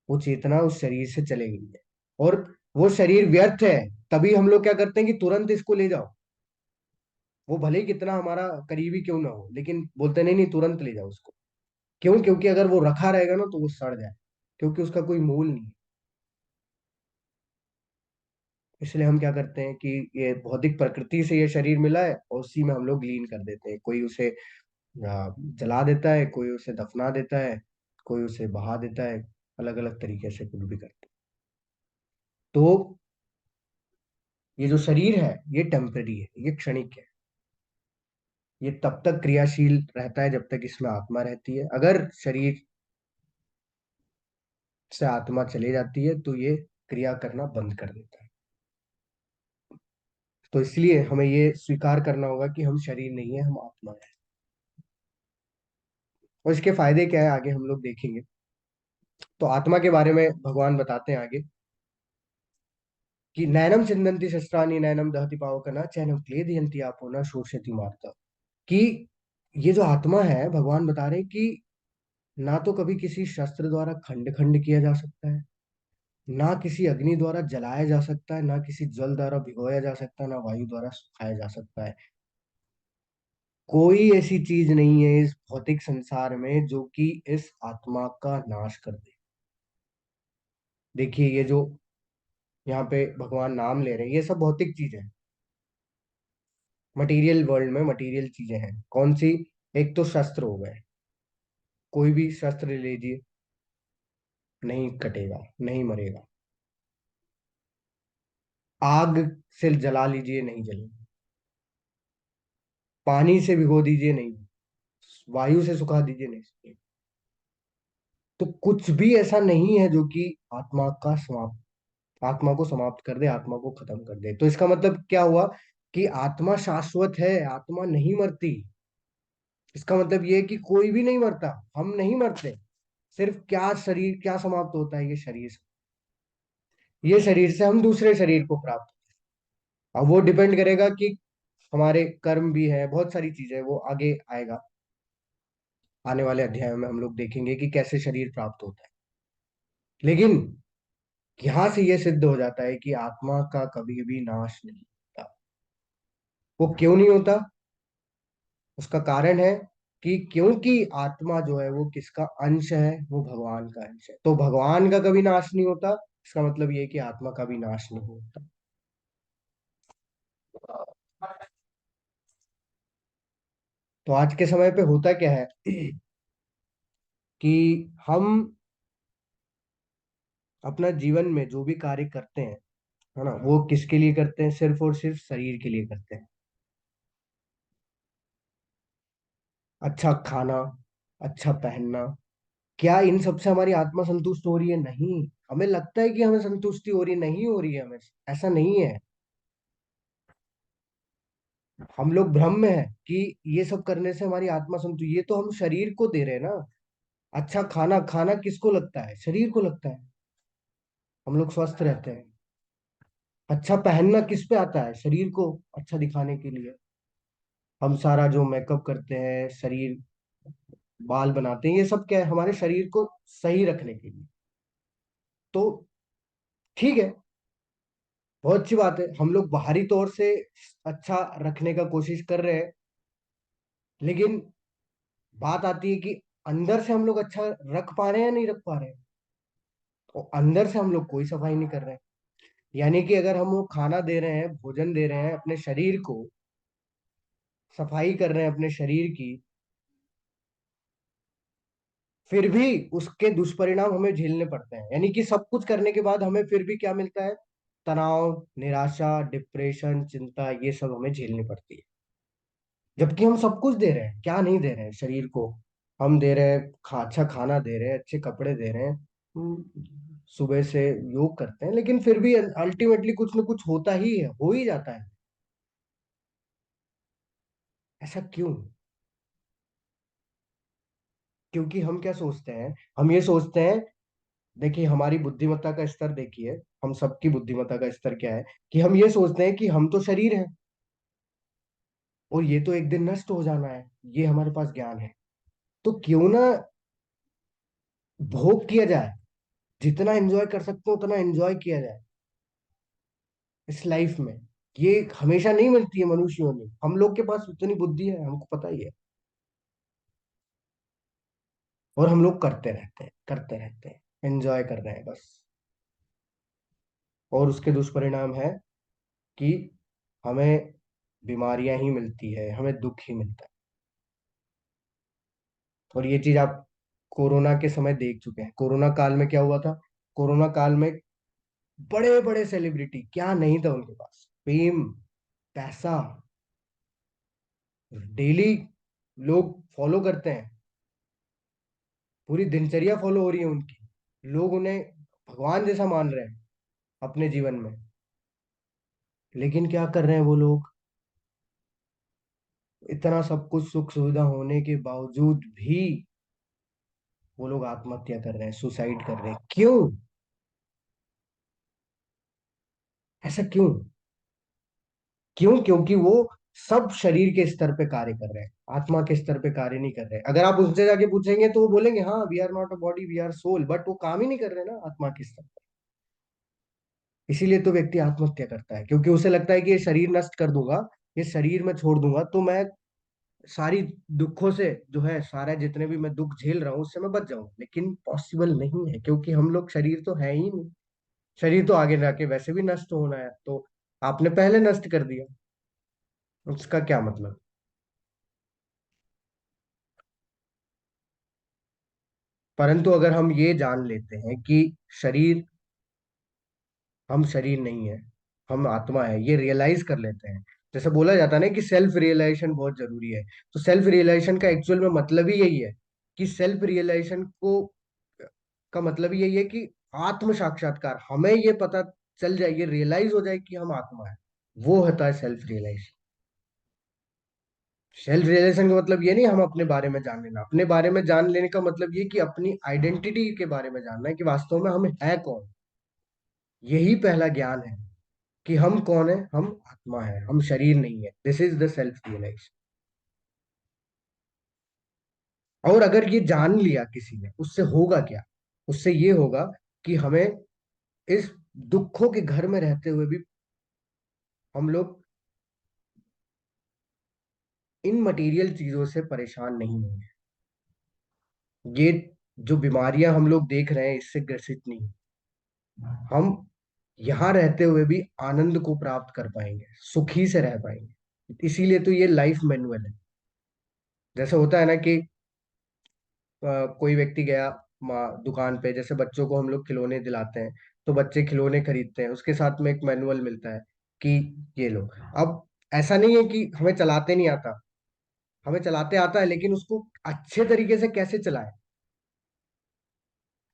वो चेतना उस शरीर से चले गई है और वो शरीर व्यर्थ है। तभी हम लोग क्या करते हैं कि तुरंत इसको ले जाओ, वो भले ही कितना हमारा करीबी क्यों ना हो, लेकिन बोलते नहीं नहीं, तुरंत ले जाओ उसको। क्यों? क्योंकि अगर वो रखा रहेगा ना तो वो सड़ जाए, क्योंकि उसका कोई मूल नहीं है। इसलिए हम क्या करते हैं कि ये भौतिक प्रकृति से ये शरीर मिला है और उसी में हम लोग लीन कर देते हैं। कोई उसे जला देता है, कोई उसे दफना देता है, कोई उसे बहा देता है, अलग अलग तरीके से कुछ भी करते हैं। तो ये जो शरीर है ये टेम्पररी है, ये क्षणिक है। ये तब तक क्रियाशील रहता है जब तक इसमें आत्मा रहती है। अगर शरीर से आत्मा चली जाती है तो ये क्रिया करना बंद कर देता है। तो इसलिए हमें ये स्वीकार करना होगा कि हम शरीर नहीं है, हम आत्मा है। और इसके फायदे क्या है आगे हम लोग देखेंगे। तो आत्मा के बारे में भगवान बताते हैं आगे कि नैनम चिंदन्ति शस्त्राणि नैनम दहति पावकना चैनम क्लेदयन्ति आपो न शोषयति मार्ता। कि ये जो आत्मा है, भगवान बता रहे हैं कि ना तो कभी किसी शस्त्र द्वारा खंड खंड किया जा सकता है, ना किसी अग्नि द्वारा जलाया जा सकता है, ना किसी जल द्वारा भिगोया जा सकता है, ना वायु द्वारा सुखाया जा सकता है। कोई ऐसी चीज नहीं है इस भौतिक संसार में जो कि इस आत्मा का नाश कर दे। देखिए ये जो यहाँ पे भगवान नाम ले रहे हैं, ये सब भौतिक चीज है, मटेरियल वर्ल्ड में मटेरियल चीजें हैं। कौन सी? एक तो शस्त्र हो गए, कोई भी शस्त्र ले लीजिए, नहीं कटेगा, नहीं मरेगा। आग से जला लीजिए, नहीं जलेगा। पानी से भिगो दीजिए, नहीं। वायु से सुखा दीजिए, नहीं। तो कुछ भी ऐसा नहीं है जो कि आत्मा का समाप्त, आत्मा को समाप्त कर दे, आत्मा को खत्म कर दे। तो इसका मतलब क्या हुआ कि आत्मा शाश्वत है, आत्मा नहीं मरती। इसका मतलब ये है कि कोई भी नहीं मरता, हम नहीं मरते। सिर्फ क्या शरीर क्या समाप्त होता है, ये शरीर। ये शरीर से हम दूसरे शरीर को प्राप्त। अब वो डिपेंड करेगा कि हमारे कर्म भी है, बहुत सारी चीजें, वो आगे आएगा। आने वाले अध्यायों में हम लोग देखेंगे कि कैसे शरीर प्राप्त होता है। लेकिन यहां से ये सिद्ध हो जाता है कि आत्मा का कभी भी नाश नहीं होता। वो क्यों नहीं होता? उसका कारण है कि क्योंकि आत्मा जो है वो किसका अंश है, वो भगवान का अंश है। तो भगवान का कभी नाश नहीं होता, इसका मतलब ये है कि आत्मा का भी नाश नहीं होता। तो आज के समय पे होता क्या है कि हम अपना जीवन में जो भी कार्य करते हैं है ना, वो किसके लिए करते हैं? सिर्फ और सिर्फ शरीर के लिए करते हैं। अच्छा खाना, अच्छा पहनना, क्या इन सबसे हमारी आत्मा संतुष्ट हो रही है? नहीं। हमें लगता है कि हमें संतुष्टि हो रही है, नहीं हो रही है हमें। ऐसा नहीं है। हम लोग भ्रम में है कि ये सब करने से हमारी आत्मा संतुष्ट, ये तो हम शरीर को दे रहे हैं ना। अच्छा खाना खाना किसको लगता है? शरीर को लगता है। हम लोग स्वस्थ रहते हैं। अच्छा पहनना किस पे आता है? शरीर को अच्छा दिखाने के लिए। हम सारा जो मेकअप करते हैं, शरीर, बाल बनाते हैं, ये सब क्या है? हमारे शरीर को सही रखने के लिए। तो ठीक है, बहुत अच्छी बात है, हम लोग बाहरी तौर से अच्छा रखने का कोशिश कर रहे हैं। लेकिन बात आती है कि अंदर से हम लोग अच्छा रख पा रहे हैं या नहीं रख पा रहे हैं। तो अंदर से हम लोग कोई सफाई नहीं कर रहे हैं। यानी कि अगर हम वो खाना दे रहे हैं, भोजन दे रहे हैं अपने शरीर को, सफाई कर रहे हैं अपने शरीर की, फिर भी उसके दुष्परिणाम हमें झेलने पड़ते हैं। यानी कि सब कुछ करने के बाद हमें फिर भी क्या मिलता है? तनाव, निराशा, डिप्रेशन, चिंता, ये सब हमें झेलनी पड़ती है। जबकि हम सब कुछ दे रहे हैं, क्या नहीं दे रहे हैं शरीर को? हम दे रहे हैं अच्छा खाना दे रहे हैं, अच्छे कपड़े दे रहे हैं, सुबह से योग करते हैं, लेकिन फिर भी अल्टीमेटली कुछ ना कुछ होता ही है, हो ही जाता है। ऐसा क्यों? क्योंकि हम क्या सोचते हैं? हम ये सोचते हैं, देखिए हमारी बुद्धिमत्ता का स्तर देखिए, हम सबकी बुद्धिमत्ता का स्तर क्या है, कि हम ये सोचते हैं कि हम तो शरीर है और ये तो एक दिन नष्ट हो जाना है। ये हमारे पास ज्ञान है। तो क्यों ना भोग किया जाए, जितना एंजॉय कर सकते हो उतना एंजॉय किया जाए इस लाइफ में। ये हमेशा नहीं मिलती है मनुष्यों में, हम लोग के पास उतनी बुद्धि है, हमको पता ही है। और हम लोग करते रहते हैं, करते रहते हैं, एंजॉय कर रहे हैं बस। और उसके दुष्परिणाम है कि हमें बीमारियां ही मिलती है, हमें दुख ही मिलता है। और ये चीज आप कोरोना के समय देख चुके हैं। कोरोना काल में क्या हुआ था? कोरोना काल में बड़े बड़े सेलिब्रिटी, क्या नहीं था उनके पास? फेम, पैसा, डेली लोग फॉलो करते हैं, पूरी दिनचर्या फॉलो हो रही है उनकी, लोग उन्हें भगवान जैसा मान रहे हैं अपने जीवन में। लेकिन क्या कर रहे हैं वो लोग? इतना सब कुछ सुख सुविधा होने के बावजूद भी वो लोग आत्महत्या कर रहे हैं, सुसाइड कर रहे हैं। क्यों? ऐसा क्यों? क्यों? क्योंकि वो सब शरीर के स्तर पे कार्य कर रहे हैं, आत्मा के स्तर पे कार्य नहीं कर रहे हैं। अगर आप उनसे जाके पूछेंगे तो वो बोलेंगे हाँ, we are not a body, we are soul, but वो काम ही नहीं कर रहे ना आत्मा के स्तर पे। इसीलिए तो व्यक्ति आत्महत्या करता है, क्योंकि उसे लगता है कि ये शरीर नष्ट कर दूंगा, ये शरीर में छोड़ दूंगा तो मैं सारी दुखों से, जो है सारा जितने भी मैं दुख झेल रहा हूँ उससे मैं बच जाऊंगा। लेकिन पॉसिबल नहीं है, क्योंकि हम लोग शरीर तो है ही नहीं। शरीर तो आगे जाके वैसे भी नष्ट होना है, तो आपने पहले नष्ट कर दिया, उसका क्या मतलब? परंतु अगर हम ये जान लेते हैं कि शरीर, हम शरीर नहीं है, हम आत्मा है, ये रियलाइज कर लेते हैं। जैसे बोला जाता है ना कि सेल्फ रियलाइजेशन बहुत जरूरी है। तो सेल्फ रियलाइजेशन का एक्चुअल में मतलब ही यही है कि सेल्फ रियलाइजेशन को का मतलब ही यही है कि आत्म साक्षात्कार, हमें ये पता चल जाए, ये रियलाइज हो जाए कि हम आत्मा है। वो होता है सेल्फ रियलाइजेशन। सेल्फ रियलाइजेशन का मतलब ये नहीं हम अपने बारे में जान लेना, अपने बारे में जान लेने का मतलब ये कि अपनी आइडेंटिटी के बारे में जानना है, कि वास्तव में हम है कौन। यही पहला ज्ञान है कि हम कौन है, हम आत्मा है, हम शरीर नहीं है। This is the self realize. और अगर ये जान लिया किसी ने, उससे होगा क्या? उससे ये होगा कि हमें इस दुखों के घर में रहते हुए भी हम लोग इन मटेरियल चीजों से परेशान नहीं होंगे। ये जो बीमारियां हम लोग देख रहे हैं इससे ग्रसित नहीं, हम यहाँ रहते हुए भी आनंद को प्राप्त कर पाएंगे, सुखी से रह पाएंगे। इसीलिए तो ये लाइफ मैनुअल है। जैसे होता है ना कि कोई व्यक्ति गया दुकान पे, जैसे बच्चों को हम लोग खिलौने दिलाते हैं, तो बच्चे खिलौने खरीदते हैं, उसके साथ में एक मैनुअल मिलता है कि ये लो। अब ऐसा नहीं है कि हमें चलाते नहीं आता, हमें चलाते आता है, लेकिन उसको अच्छे तरीके से कैसे चलाएं,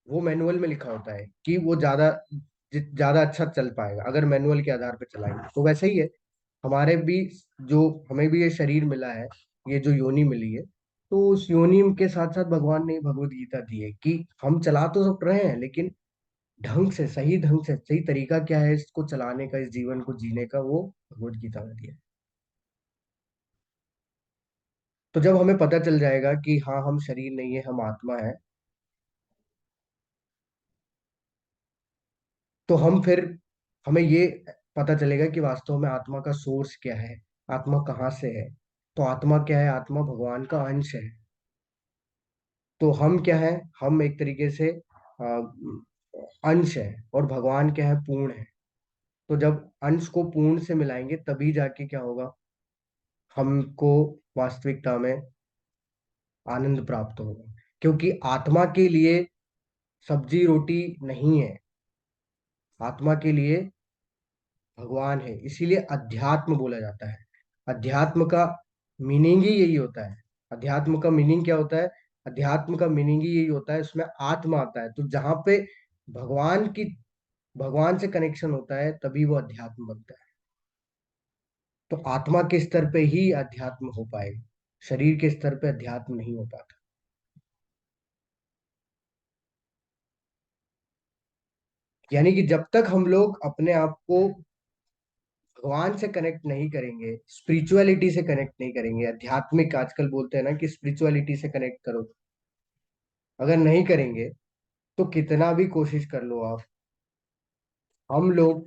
वो मैनुअल में लिखा होता है कि वो ज्यादा अच्छा चल पाएगा अगर मैनुअल के आधार पर चलाएंगे। तो वैसे ही है, हमारे भी जो हमें भी ये शरीर मिला है, ये जो योनि मिली है, तो उस योनि के साथ साथ भगवान ने भगवत गीता दी है कि हम चला तो सब रहे हैं, लेकिन ढंग से सही तरीका क्या है इसको चलाने का, इस जीवन को जीने का, वो भगवत गीता में दिया है। तो जब हमें पता चल जाएगा कि हाँ हम शरीर नहीं है, हम आत्मा है, तो हम फिर हमें ये पता चलेगा कि वास्तव में आत्मा का सोर्स क्या है, आत्मा कहाँ से है। तो आत्मा क्या है? आत्मा भगवान का अंश है। तो हम क्या है? हम एक तरीके से अंश है, और भगवान क्या है? पूर्ण है। तो जब अंश को पूर्ण से मिलाएंगे तभी जाके क्या होगा, हमको वास्तविकता में आनंद प्राप्त होगा। क्योंकि आत्मा के लिए सब्जी रोटी नहीं है, आत्मा के लिए भगवान है, इसीलिए अध्यात्म बोला जाता है। अध्यात्म का मीनिंग ही यही होता है। अध्यात्म का मीनिंग क्या होता है? अध्यात्म का मीनिंग ही यही होता है, उसमें आत्मा आता है। तो जहां पे भगवान की भगवान से कनेक्शन होता है तभी वो अध्यात्म बनता है। तो आत्मा के स्तर पे ही अध्यात्म हो पाएगा, शरीर के स्तर पे अध्यात्म नहीं हो पाता। यानी कि जब तक हम लोग अपने आप को भगवान से कनेक्ट नहीं करेंगे, स्पिरिचुअलिटी से कनेक्ट नहीं करेंगे, आध्यात्मिक आजकल बोलते हैं ना कि स्पिरिचुअलिटी से कनेक्ट करो, अगर नहीं करेंगे तो कितना भी कोशिश कर लो आप, हम लोग,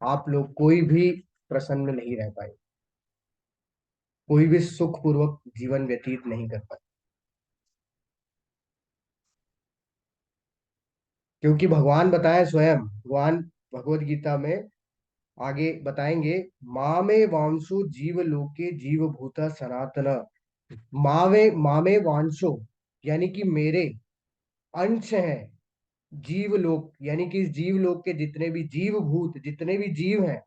आप लोग, कोई भी प्रसन्न नहीं रह पाए, कोई भी सुखपूर्वक जीवन व्यतीत नहीं कर पाए। क्योंकि भगवान बताए स्वयं, भगवान भगवत गीता में आगे बताएंगे, मामे वांसु जीव लोके जीव भूता सनातन। मामे वांशो यानी कि मेरे अंश हैं जीव लोक, यानी कि इस जीव लोक के जितने भी जीव भूत, जितने भी जीव हैं,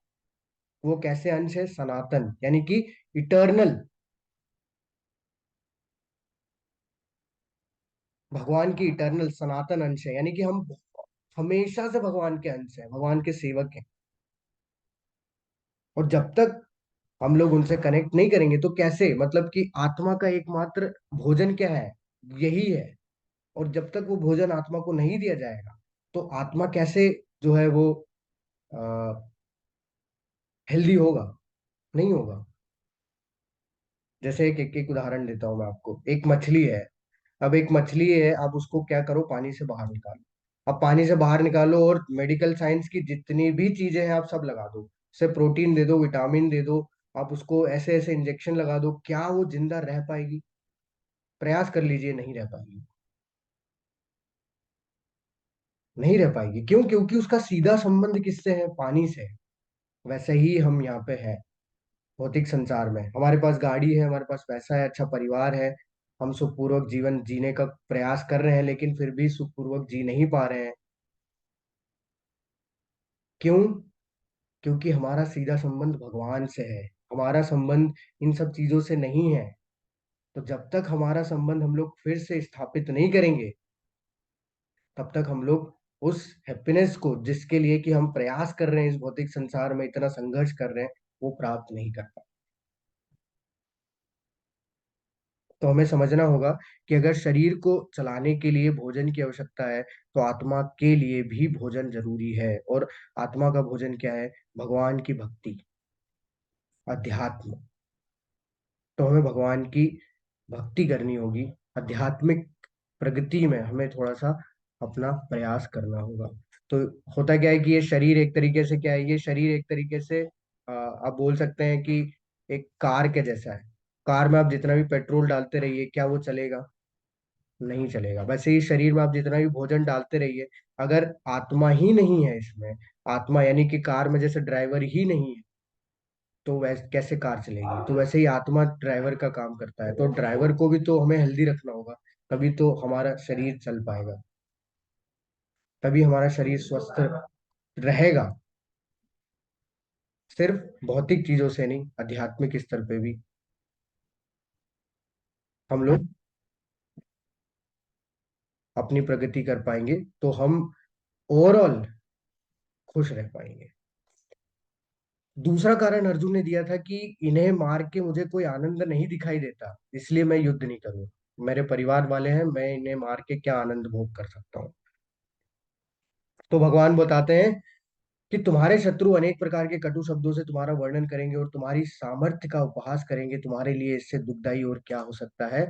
वो कैसे अंश है? सनातन, यानी कि इटर्नल, भगवान की इटर्नल सनातन अंश है। यानी कि हम हमेशा से भगवान के अंश हैं, भगवान के सेवक हैं। और जब तक हम लोग उनसे कनेक्ट नहीं करेंगे तो कैसे, मतलब कि आत्मा का एकमात्र भोजन क्या है? यही है। और जब तक वो भोजन आत्मा को नहीं दिया जाएगा तो आत्मा कैसे जो है वो हेल्दी होगा? नहीं होगा। जैसे एक उदाहरण देता हूँ मैं आपको। एक मछली है, अब एक मछली है, आप उसको क्या करो, पानी से बाहर निकालो। अब पानी से बाहर निकालो और मेडिकल साइंस की जितनी भी चीजें हैं आप सब लगा दो, उसे प्रोटीन दे दो, विटामिन दे दो, आप उसको ऐसे ऐसे इंजेक्शन लगा दो, क्या वो जिंदा रह पाएगी? प्रयास कर लीजिए, नहीं रह पाएगी। नहीं रह पाएगी। क्यों? क्योंकि उसका सीधा संबंध किससे है? पानी से। वैसे ही हम यहाँ पे है, भौतिक संसार में हमारे पास गाड़ी है, हमारे पास पैसा है, अच्छा परिवार है, हम सुखपूर्वक जीवन जीने का प्रयास कर रहे हैं, लेकिन फिर भी सुखपूर्वक जी नहीं पा रहे हैं। क्यों? क्योंकि हमारा सीधा संबंध भगवान से है, हमारा संबंध इन सब चीजों से नहीं है। तो जब तक हमारा संबंध हम लोग फिर से स्थापित नहीं करेंगे, तब तक हम लोग उस हैप्पीनेस को, जिसके लिए कि हम प्रयास कर रहे हैं, इस भौतिक संसार में इतना संघर्ष कर रहे हैं, वो प्राप्त नहीं कर पाए। तो हमें समझना होगा कि अगर शरीर को चलाने के लिए भोजन की आवश्यकता है, तो आत्मा के लिए भी भोजन जरूरी है। और आत्मा का भोजन क्या है? भगवान की भक्ति, अध्यात्म। तो हमें भगवान की भक्ति करनी होगी, आध्यात्मिक प्रगति में हमें थोड़ा सा अपना प्रयास करना होगा। तो होता क्या है कि ये शरीर एक तरीके से क्या है, ये शरीर एक तरीके से आप बोल सकते हैं कि एक कार के जैसा है। कार में आप जितना भी पेट्रोल डालते रहिए, क्या वो चलेगा? नहीं चलेगा। वैसे ही शरीर में आप जितना भी भोजन डालते रहिए, अगर आत्मा ही नहीं है इसमें, आत्मा यानी कि कार में जैसे ड्राइवर ही नहीं है, तो वैसे कैसे कार चलेगी? तो वैसे ही आत्मा ड्राइवर का काम करता है, तो ड्राइवर को भी तो हमें हेल्दी रखना होगा, तभी तो हमारा शरीर चल पाएगा। तभी हमारा शरीर स्वस्थ रहेगा। सिर्फ भौतिक चीजों से नहीं, आध्यात्मिक स्तर पे भी हम लोग अपनी प्रगति कर पाएंगे, तो हम ओवरऑल खुश रह पाएंगे। दूसरा कारण अर्जुन ने दिया था कि इन्हें मार के मुझे कोई आनंद नहीं दिखाई देता, इसलिए मैं युद्ध नहीं करूंगा। मेरे परिवार वाले हैं, मैं इन्हें मार के क्या आनंद भोग कर सकता हूँ। तो भगवान बताते हैं कि तुम्हारे शत्रु अनेक प्रकार के कटु शब्दों से तुम्हारा वर्णन करेंगे और तुम्हारी सामर्थ्य का उपहास करेंगे, तुम्हारे लिए इससे दुखदाई और क्या हो सकता है।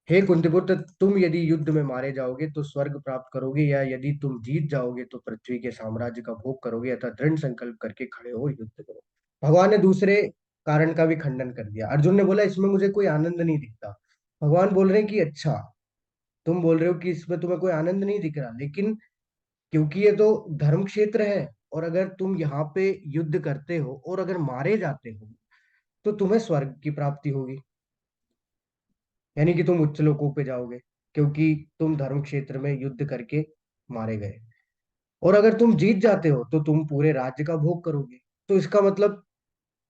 हे कुंती पुत्र, तुम यदि युद्ध में मारे जाओगे तो स्वर्ग प्राप्त करोगे, या यदि तुम जीत जाओगे तो पृथ्वी के साम्राज्य का भोग करोगे, अतः दृढ़ संकल्प करके खड़े हो, युद्ध करो। भगवान ने दूसरे कारण का भी खंडन कर दिया। अर्जुन ने बोला इसमें मुझे कोई आनंद नहीं दिखता। भगवान बोल रहे हैं कि अच्छा, तुम बोल रहे हो कि इसमें तुम्हें कोई आनंद नहीं दिख रहा, लेकिन क्योंकि ये तो धर्म क्षेत्र है, और अगर तुम यहाँ पे युद्ध करते हो और अगर मारे जाते हो तो तुम्हें स्वर्ग की प्राप्ति होगी, यानी कि तुम उच्च लोकों पे जाओगे, क्योंकि तुम धर्म क्षेत्र में युद्ध करके मारे गए। और अगर तुम जीत जाते हो तो तुम पूरे राज्य का भोग करोगे। तो इसका मतलब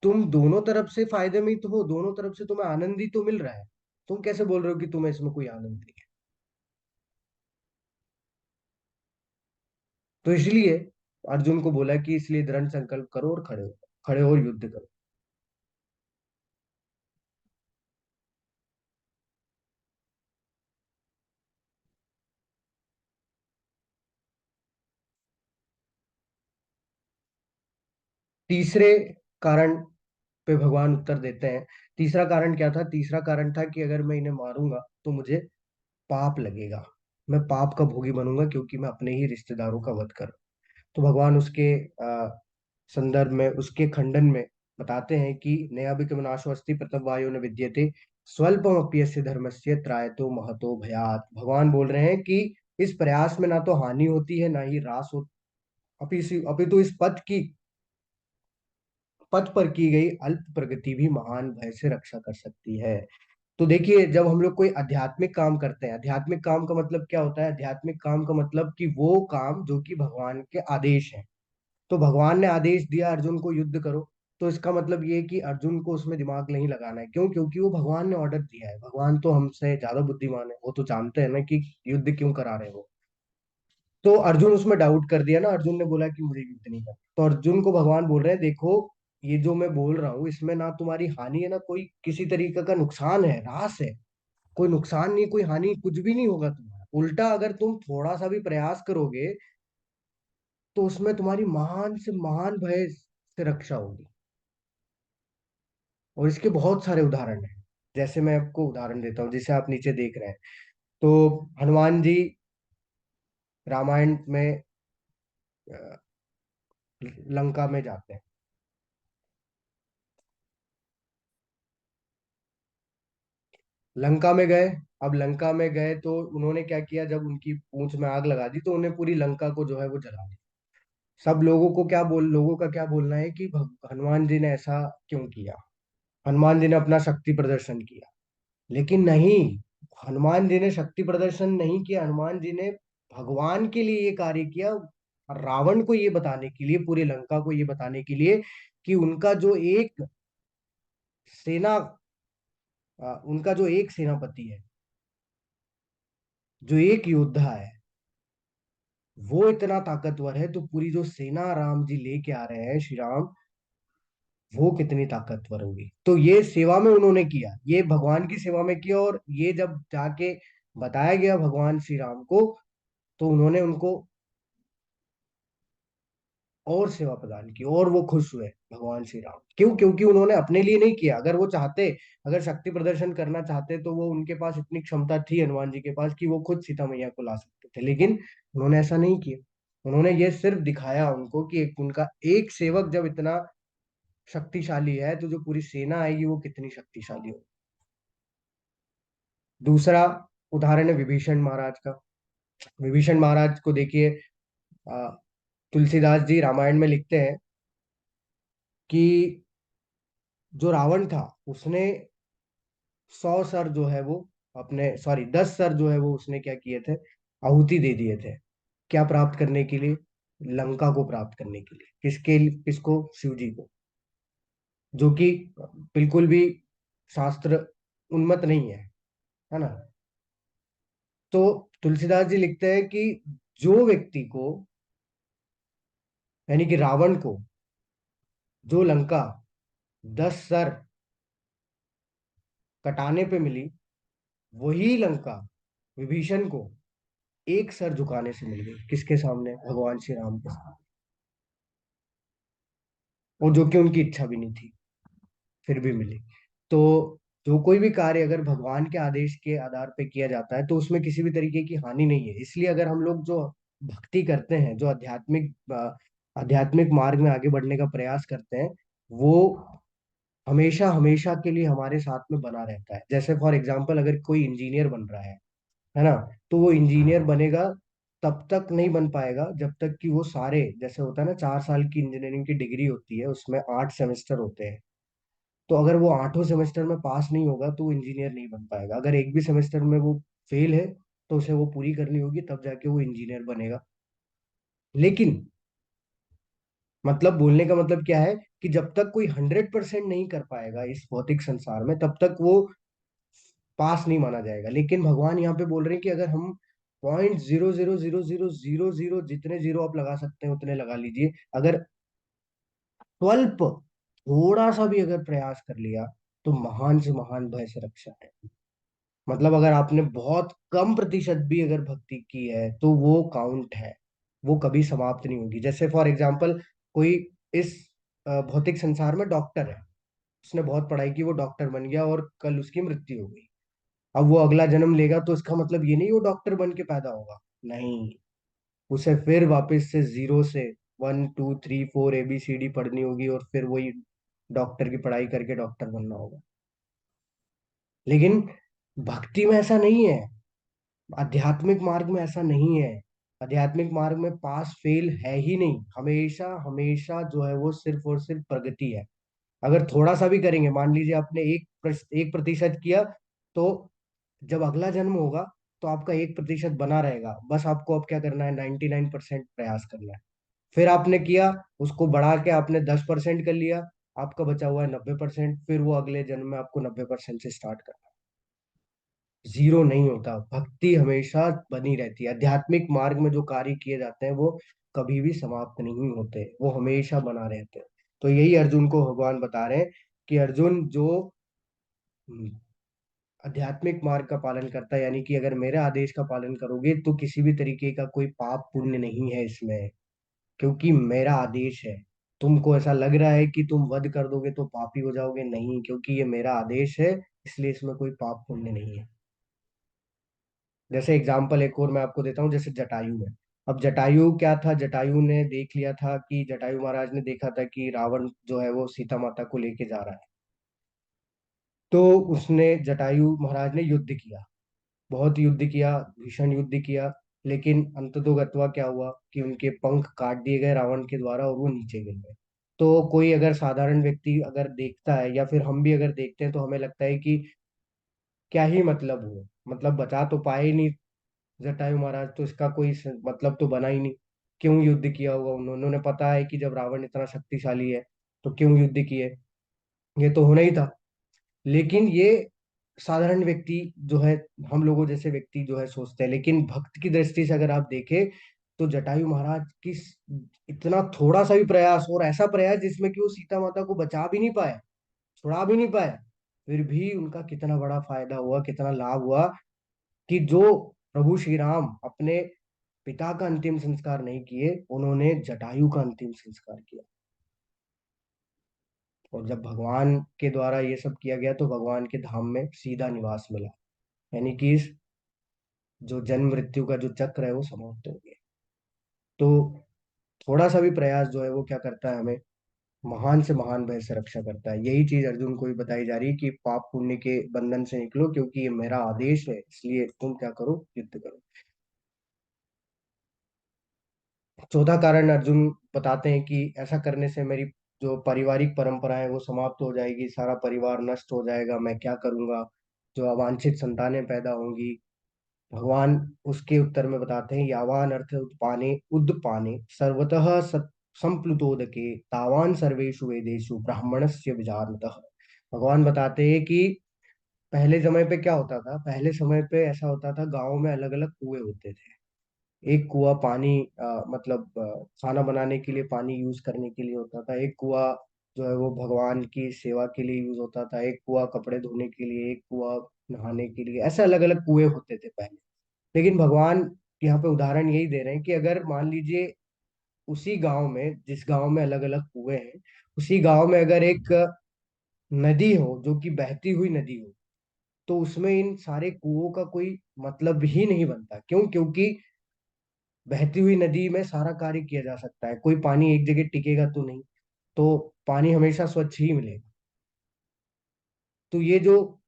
तुम दोनों तरफ से फायदे में ही तो हो, दोनों तरफ से तुम्हें आनंद ही तो मिल रहा है। तुम कैसे बोल रहे हो कि तुम्हें इसमें कोई आनंद नहीं है। तो इसलिए अर्जुन को बोला कि इसलिए दृढ़ संकल्प करो और खड़े हो और युद्ध करो। तीसरे कारण पे भगवान उत्तर देते हैं। तीसरा कारण क्या था? तीसरा कारण था कि अगर मैं इन्हें मारूंगा तो मुझे पाप लगेगा, मैं पाप का भोगी बनूंगा, क्योंकि मैं अपने ही रिश्तेदारों का वध कर। तो भगवान उसके संदर्भ में, उसके खंडन में बताते हैं कि नयाभिकमनाशो अस्ति प्रथम वायो न विद्यते स्वल्पम अप्यस्य धर्मस्य त्रायतो महतो भयात। भगवान बोल रहे हैं कि इस प्रयास में ना तो हानि होती है ना ही ह्रास हो, अपितु इस पथ पर की गई अल्प प्रगति भी महान भय से रक्षा कर सकती है। तो देखिए, जब हम लोग कोई आध्यात्मिक काम करते हैं, आध्यात्मिक काम का मतलब क्या होता है? आध्यात्मिक काम का मतलब कि वो काम जो कि भगवान के आदेश है। तो भगवान ने आदेश दिया अर्जुन को युद्ध करो, तो इसका मतलब ये है कि अर्जुन को उसमें दिमाग नहीं लगाना है। क्यों? क्योंकि वो भगवान ने ऑर्डर दिया है। भगवान तो हमसे ज्यादा बुद्धिमान है, वो तो जानते हैं ना कि युद्ध क्यों करा रहे हैं वो। तो अर्जुन उसमें डाउट कर दिया ना, अर्जुन ने बोला कि मुझे युद्ध नहीं करना। तो अर्जुन को भगवान बोल रहे हैं देखो, ये जो मैं बोल रहा हूँ इसमें ना तुम्हारी हानि है ना कोई किसी तरीके का नुकसान है, रास है। कोई नुकसान नहीं, कोई हानि, कुछ भी नहीं होगा तुम्हारा। उल्टा अगर तुम थोड़ा सा भी प्रयास करोगे तो उसमें तुम्हारी महान से महान भय से रक्षा होगी। और इसके बहुत सारे उदाहरण हैं। जैसे मैं आपको उदाहरण देता हूँ, जिसे आप नीचे देख रहे हैं। तो हनुमान जी रामायण में अ, लंका में जाते हैं। लंका में गए। अब लंका में गए तो उन्होंने क्या किया, जब उनकी पूंछ में आग लगा दी तो उन्हें पूरी लंका को जो है वो जला दिया। सब लोगों का क्या बोलना है कि हनुमान जी ने ऐसा क्यों किया? हनुमान जी ने अपना शक्ति प्रदर्शन किया। लेकिन नहीं, हनुमान जी ने शक्ति प्रदर्शन नहीं किया। हनुमान जी ने भगवान के लिए ये कार्य किया, और रावण को ये बताने के लिए, पूरी लंका को ये बताने के लिए कि सेना उनका जो एक सेनापति है, जो एक योद्धा है, वो इतना ताकतवर है, तो पूरी जो सेना राम जी लेके आ रहे हैं, श्री राम, वो कितनी ताकतवर होगी। तो ये सेवा में उन्होंने किया, ये भगवान की सेवा में किया। और ये जब जाके बताया गया भगवान श्री राम को, तो उन्होंने उनको और सेवा प्रदान की, और वो खुश हुए भगवान श्री राम। क्यों? क्योंकि उन्होंने अपने लिए नहीं किया। अगर वो चाहते, अगर शक्ति प्रदर्शन करना चाहते, तो वो उनके पास इतनी क्षमता थी हनुमान जी के पास कि वो खुद सीता मैया को ला सकते थे, लेकिन उन्होंने ऐसा नहीं किया। उन्होंने ये सिर्फ दिखाया उनको कि उनका एक सेवक जब इतना शक्तिशाली है, तो जो पूरी सेना आएगी वो कितनी शक्तिशाली हो। दूसरा उदाहरण है विभीषण महाराज का। विभीषण महाराज को देखिए, अ, तुलसीदास जी रामायण में लिखते हैं कि जो रावण था, उसने 100 सर जो है वो अपने, सॉरी 10 सर जो है वो उसने क्या किए थे, आहुति दे दिए थे। क्या प्राप्त करने के लिए? लंका को प्राप्त करने के लिए। किसको? शिव जी को। जो कि बिल्कुल भी शास्त्र उन्मत नहीं है ना। तो तुलसीदास जी लिखते हैं कि जो व्यक्ति को, यानी कि रावण को, जो लंका 10 सर कटाने पे मिली, वही लंका विभीषण को एक सर झुकाने से मिल गई। किसके सामने? भगवान श्री राम के सामने। और जो कि उनकी इच्छा भी नहीं थी, फिर भी मिली। तो जो कोई भी कार्य अगर भगवान के आदेश के आधार पे किया जाता है तो उसमें किसी भी तरीके की हानि नहीं है। इसलिए अगर हम लोग जो भक्ति करते हैं, जो आध्यात्मिक मार्ग में आगे बढ़ने का प्रयास करते हैं, वो हमेशा हमेशा के लिए हमारे साथ में बना रहता है। जैसे फॉर एग्जाम्पल, अगर कोई इंजीनियर बन रहा है ना, तो वो इंजीनियर बनेगा, तब तक नहीं बन पाएगा जब तक कि वो सारे, जैसे होता है ना, 4 साल की इंजीनियरिंग की डिग्री होती है, उसमें 8 सेमेस्टर होते हैं। तो अगर वो 8 सेमेस्टर में पास नहीं होगा तो वो इंजीनियर नहीं बन पाएगा। अगर एक भी सेमेस्टर में वो फेल है तो उसे वो पूरी करनी होगी, तब जाके वो इंजीनियर बनेगा। लेकिन मतलब बोलने का मतलब क्या है कि जब तक कोई 100% नहीं कर पाएगा इस भौतिक संसार में, तब तक वो पास नहीं माना जाएगा। लेकिन भगवान यहाँ पे बोल रहे हैं कि अगर हम 0.00000 जितने जीरो आप लगा सकते हैं उतने लगा लीजिए, अगर स्वल्प थोड़ा सा भी अगर प्रयास कर लिया, तो महान से महान भय से रक्षा है। मतलब अगर आपने बहुत कम प्रतिशत भी अगर भक्ति की है तो वो काउंट है, वो कभी समाप्त नहीं होगी। जैसे फॉर एग्जाम्पल, कोई इस भौतिक संसार में डॉक्टर है, उसने बहुत पढ़ाई की, वो डॉक्टर बन गया और कल उसकी मृत्यु हो गई। अब वो अगला जन्म लेगा तो इसका मतलब ये नहीं वो डॉक्टर बन के पैदा होगा। नहीं, उसे फिर वापस से जीरो से 1 2 3 4 ABCD पढ़नी होगी और फिर वही डॉक्टर की पढ़ाई करके डॉक्टर बनना होगा। लेकिन भक्ति में ऐसा नहीं है, आध्यात्मिक मार्ग में ऐसा नहीं है। आध्यात्मिक मार्ग में पास फेल है ही नहीं, हमेशा हमेशा जो है वो सिर्फ और सिर्फ प्रगति है। अगर थोड़ा सा भी करेंगे, मान लीजिए आपने 1% किया, तो जब अगला जन्म होगा तो आपका 1% बना रहेगा। बस आपको अब क्या करना है? 99% प्रयास करना है। फिर आपने किया, उसको बढ़ा के आपने 10% कर लिया, आपका बचा हुआ है 90%। फिर वो अगले जन्म में आपको 90% से स्टार्ट करना है। जीरो नहीं होता, भक्ति हमेशा बनी रहती है। आध्यात्मिक मार्ग में जो कार्य किए जाते हैं वो कभी भी समाप्त नहीं होते, वो हमेशा बना रहते हैं। तो यही अर्जुन को भगवान बता रहे हैं कि अर्जुन, जो हम्म, आध्यात्मिक मार्ग का पालन करता है, यानी कि अगर मेरे आदेश का पालन करोगे तो किसी भी तरीके का कोई पाप पुण्य नहीं है इसमें, क्योंकि मेरा आदेश है। तुमको ऐसा लग रहा है कि तुम वध कर दोगे तो पापी हो जाओगे, नहीं, क्योंकि ये मेरा आदेश है, इसलिए इसमें कोई पाप पुण्य नहीं है। जैसे एग्जाम्पल एक और मैं आपको देता हूँ, जैसे जटायु है। अब जटायु क्या था? जटायु ने देख लिया था कि, जटायु महाराज ने देखा था कि रावण जो है वो सीता माता को लेके जा रहा है। तो उसने, जटायु महाराज ने युद्ध किया, बहुत युद्ध किया, भीषण युद्ध किया। लेकिन अंततोगत्वा क्या हुआ कि उनके पंख काट दिए गए रावण के द्वारा और वो नीचे गिर गए। तो कोई अगर साधारण व्यक्ति अगर देखता है, या फिर हम भी अगर देखते हैं, तो हमें लगता है कि क्या ही मतलब हुआ, मतलब बचा तो पाए ही नहीं जटायु महाराज, तो इसका कोई मतलब तो बना ही नहीं। क्यों युद्ध किया होगा उन्होंने? उन्हें पता है कि जब रावण इतना शक्तिशाली है तो क्यों युद्ध किए, ये तो होना ही था। लेकिन ये साधारण व्यक्ति जो है, हम लोगों जैसे व्यक्ति जो है सोचते हैं। लेकिन भक्त की दृष्टि से अगर आप देखें, तो जटायु महाराज की इतना थोड़ा सा भी प्रयास, और ऐसा प्रयास जिसमें कि वो सीता माता को बचा भी नहीं पाए, छुड़ा भी नहीं पाए, फिर भी उनका कितना बड़ा फायदा हुआ, कितना लाभ हुआ, कि जो प्रभु श्री राम अपने पिता का अंतिम संस्कार नहीं किए, उन्होंने जटायु का अंतिम संस्कार किया। और जब भगवान के द्वारा ये सब किया गया तो भगवान के धाम में सीधा निवास मिला, यानी कि इस जो जन्म मृत्यु का जो चक्र है वो समाप्त हो गया। तो थोड़ा सा भी प्रयास जो है वो क्या करता है? हमें महान से महान भय से रक्षा करता है। यही चीज अर्जुन को भी बताई जा रही है कि पाप पुण्य के बंधन से निकलो, क्योंकि ये मेरा आदेश है, इसलिए तुम क्या करो? युद्ध करो। चौथा कारण अर्जुन बताते हैं कि ऐसा करने से मेरी जो पारिवारिक परंपरा है वो समाप्त हो जाएगी, सारा परिवार नष्ट हो जाएगा, मैं क्या करूंगा, जो अवांछित संतानें पैदा होंगी, भगवान उसके उत्तर में बताते हैं, यावान अर्थ उत्पाने उद्पाने सर्वतः संप्लुतोदके तावान सर्वेषु वेदेषु ब्राह्मणस्य विजानतः। भगवान बताते हैं कि पहले समय पे क्या होता था, पहले समय पे ऐसा होता था, गाँव में अलग अलग कुएं होते थे। एक कुआं पानी मतलब खाना बनाने के लिए पानी यूज करने के लिए होता था, एक कुआं जो है वो भगवान की सेवा के लिए यूज होता था, एक कुआं कपड़े धोने के लिए, एक कुआं नहाने के लिए, ऐसे अलग अलग कुएं होते थे पहले। लेकिन भगवान यहाँ पे उदाहरण यही दे रहे हैं कि अगर मान लीजिए उसी गांव में, जिस गांव में अलग अलग कुएं हैं, उसी गांव में अगर एक नदी हो जो कि बहती हुई नदी हो, तो उसमें इन सारे कुओं का कोई मतलब ही नहीं बनता। क्यों? क्योंकि बहती हुई नदी में सारा कार्य किया जा सकता है, कोई पानी एक जगह टिकेगा तो नहीं, तो पानी हमेशा स्वच्छ ही मिलेगा। तो ये जो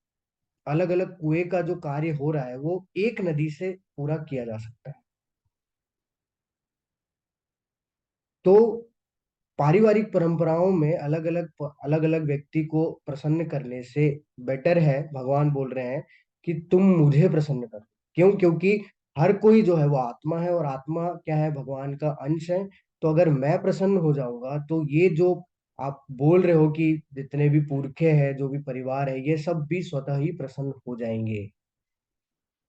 अलग अलग कुएं का जो कार्य हो रहा है वो एक नदी से पूरा किया जा सकता है। तो पारिवारिक परंपराओं में अलग अलग व्यक्ति को प्रसन्न करने से बेटर है, भगवान बोल रहे हैं कि तुम मुझे प्रसन्न करो। क्यों? क्योंकि हर कोई जो है वो आत्मा है, और आत्मा क्या है? भगवान का अंश है। तो अगर मैं प्रसन्न हो जाऊंगा तो ये जो आप बोल रहे हो कि जितने भी पुरखे हैं, जो भी परिवार है, ये सब भी स्वतः ही प्रसन्न हो जाएंगे।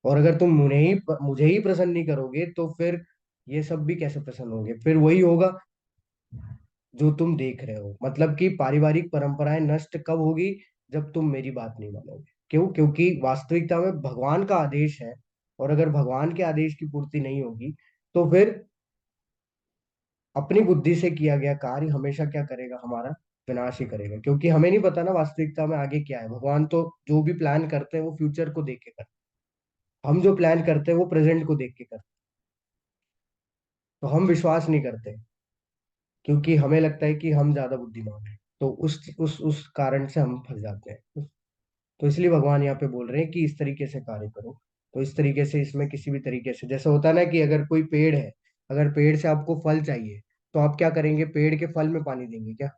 और अगर तुम मुझे ही प्रसन्न नहीं करोगे तो फिर ये सब भी कैसे प्रसन्न होंगे? फिर वही होगा जो तुम देख रहे हो। मतलब कि पारिवारिक परंपराएं नष्ट कब होगी? जब तुम मेरी बात नहीं मानोगे। क्यों? क्योंकि वास्तविकता में भगवान का आदेश है, और अगर भगवान के आदेश की पूर्ति नहीं होगी तो फिर अपनी बुद्धि से किया गया कार्य हमेशा क्या करेगा? हमारा विनाश ही करेगा। क्योंकि हमें नहीं पता ना वास्तविकता में आगे क्या है। भगवान तो जो भी प्लान करते हैं वो फ्यूचर को देख के करते हैं, हम जो प्लान करते हैं वो प्रेजेंट को देख के करते हैं। तो हम विश्वास नहीं करते, क्योंकि हमें लगता है कि हम ज्यादा बुद्धिमान हैं, तो उस कारण से हम फंस जाते हैं। तो इसलिए भगवान यहाँ पे बोल रहे हैं कि इस तरीके से कार्य करो। तो इस तरीके से, इसमें किसी भी तरीके से, जैसे होता है ना कि अगर कोई पेड़ है, अगर पेड़ से आपको फल चाहिए, तो आप क्या करेंगे? पेड़ के फल में पानी देंगे क्या?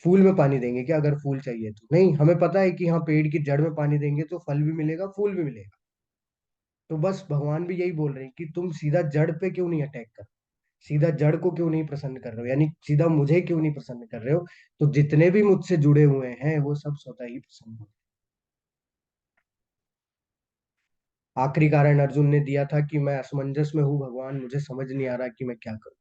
फूल में पानी देंगे क्या? अगर फूल चाहिए तो नहीं, हमें पता है कि हाँ, पेड़ की जड़ में पानी देंगे तो फल भी मिलेगा, फूल भी मिलेगा। तो बस भगवान भी यही बोल रहे हैं कि तुम सीधा जड़ पे क्यों नहीं अटैक कर, सीधा जड़ को क्यों नहीं प्रसन्न कर रहे हो, यानी सीधा मुझे क्यों नहीं प्रसन्न कर रहे हो? तो जितने भी मुझसे जुड़े हुए हैं वो सब स्वतः ही प्रसन्न हो। आखिरी कारण अर्जुन ने दिया था कि मैं असमंजस में हूँ भगवान, मुझे समझ नहीं आ रहा कि मैं क्या करूं।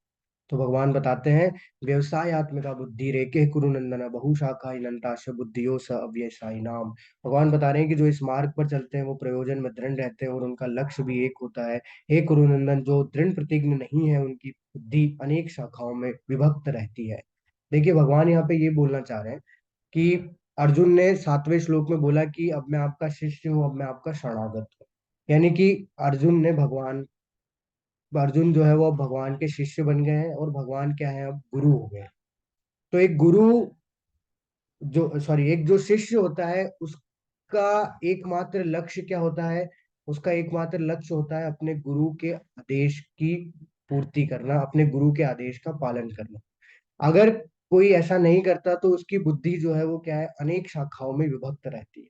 तो भगवान बताते हैं, व्यवसायत्मिका बुद्धि रेके कुरु नंदन बहुशाखा नंताश बुद्धियो स अव्ययसाई नाम। भगवान बता रहे हैं कि जो इस मार्ग पर चलते हैं वो प्रयोजन में दृढ़ रहते हैं और उनका लक्ष्य भी एक होता है। हे कुरु नंदन, जो दृढ़ प्रतिज्ञ नहीं है उनकी बुद्धि अनेक शाखाओं में विभक्त रहती है। देखिए, भगवान यहाँ पे ये बोलना चाह रहे हैं कि अर्जुन ने 7वें श्लोक में बोला कि अब मैं आपका शिष्य हूँ, अब मैं आपका शरणागत हूँ। यानी कि अर्जुन ने भगवान अर्जुन जो है वो अब भगवान के शिष्य बन गए हैं, और भगवान क्या है? अब गुरु हो गए हैं। तो एक गुरु, जो सॉरी एक जो शिष्य होता है, उसका एकमात्र लक्ष्य क्या होता है? उसका एकमात्र लक्ष्य होता है अपने गुरु के आदेश की पूर्ति करना, अपने गुरु के आदेश का पालन करना। अगर कोई ऐसा नहीं करता तो उसकी बुद्धि जो है वो क्या है? अनेक शाखाओं में विभक्त रहती है।